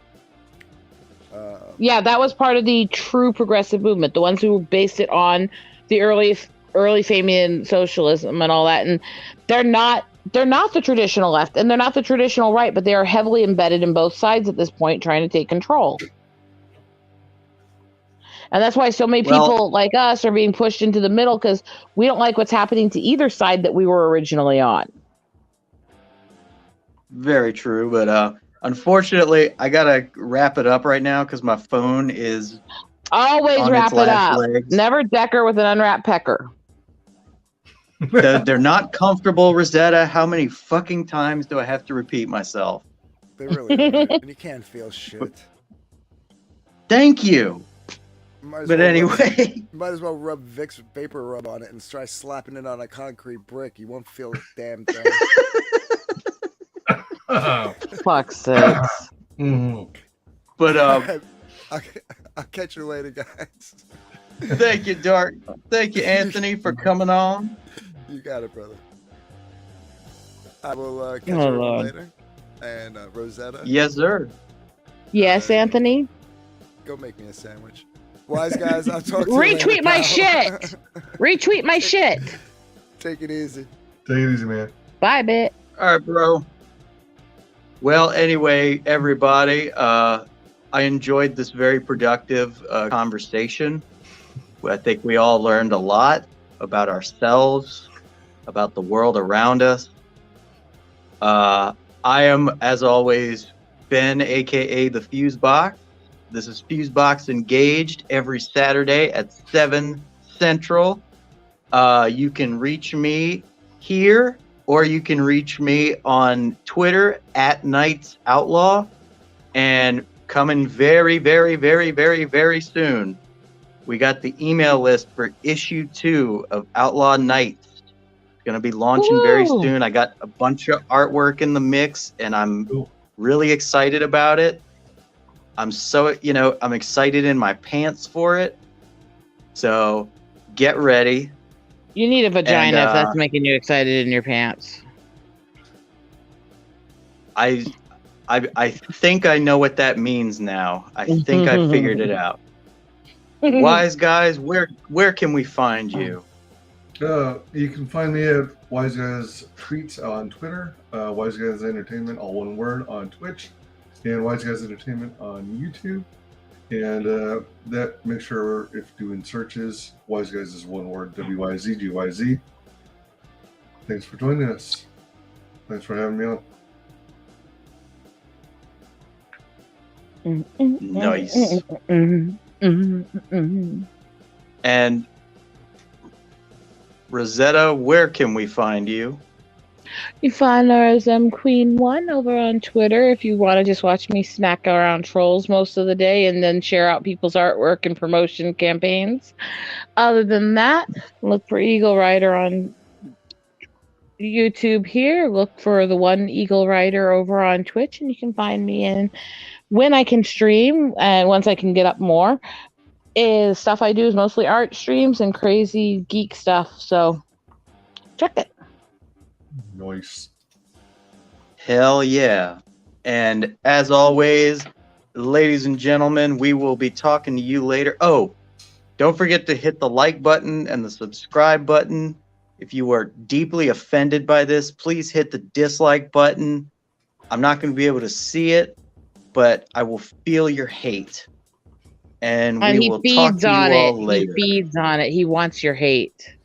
Yeah, that was part of the true progressive movement. The ones who based it on the early Famian socialism and all that. And they're not the traditional left and they're not the traditional right, but they are heavily embedded in both sides at this point, trying to take control. And that's why so many people like us are being pushed into the middle, because we don't like what's happening to either side that we were originally on. Very true. But unfortunately, I got to wrap it up right now because my phone is always wrap it up. Legs. Never decker with an unwrapped pecker. They're not comfortable, Rosetta. How many fucking times do I have to repeat myself? They really are. And you can't feel shit. Thank you. But anyway, might as well rub Vicks vapor rub on it and try slapping it on a concrete brick. You won't feel a damn thing. Fuck's sakes. But I'll catch you later, guys. Thank you, Dark. Thank you, Anthony, for coming on. You got it, brother. I will catch you later. And Rosetta. Yes, sir. Yes, Anthony. Go make me a sandwich. Wise guys, I'll talk to you later. Retweet my shit. Retweet my shit. Take it easy. Take it easy, man. Bye, bit. All right, bro. Well, anyway, everybody, I enjoyed this very productive conversation. I think we all learned a lot about ourselves, about the world around us. I am, as always, Ben, aka the Fuse Box. This is Fusebox Engaged every Saturday at 7 Central. You can reach me here, or you can reach me on Twitter at Knights Outlaw. And coming very, very, very, very, very soon, we got the email list for issue 2 of Outlaw Knights. It's going to be launching very Woo! soon. I got a bunch of artwork in the mix, and I'm Cool. really excited about it. I'm so, I'm excited in my pants for it. So get ready. You need a vagina if And, that's making you excited in your pants. I think I know what that means now. I think I figured it out. Wise guys, where can we find you? You can find me at Wise Guys Treats on Twitter, Wise Guys Entertainment, all one word, on Twitch, and Wise Guys Entertainment on YouTube. And that, make sure if doing searches, Wise Guys is one word, WYZGYZ. Thanks for joining us. Thanks for having me on. Nice. And Rosetta, where can we find you? You find her as Queen1 over on Twitter if you want to just watch me smack around trolls most of the day and then share out people's artwork and promotion campaigns. Other than that, look for Eagle Rider on YouTube here. Look for the one Eagle Rider over on Twitch, and you can find me in when I can stream and once I can get up more. Is stuff I do is mostly art streams and crazy geek stuff. So check it. Nice. Hell yeah. And as always, ladies and gentlemen, we will be talking to you later. Oh, don't forget to hit the like button and the subscribe button. If you are deeply offended by this, please hit the dislike button. I'm not going to be able to see it, but I will feel your hate. And we will talk to you all later. He feeds on it. He wants your hate.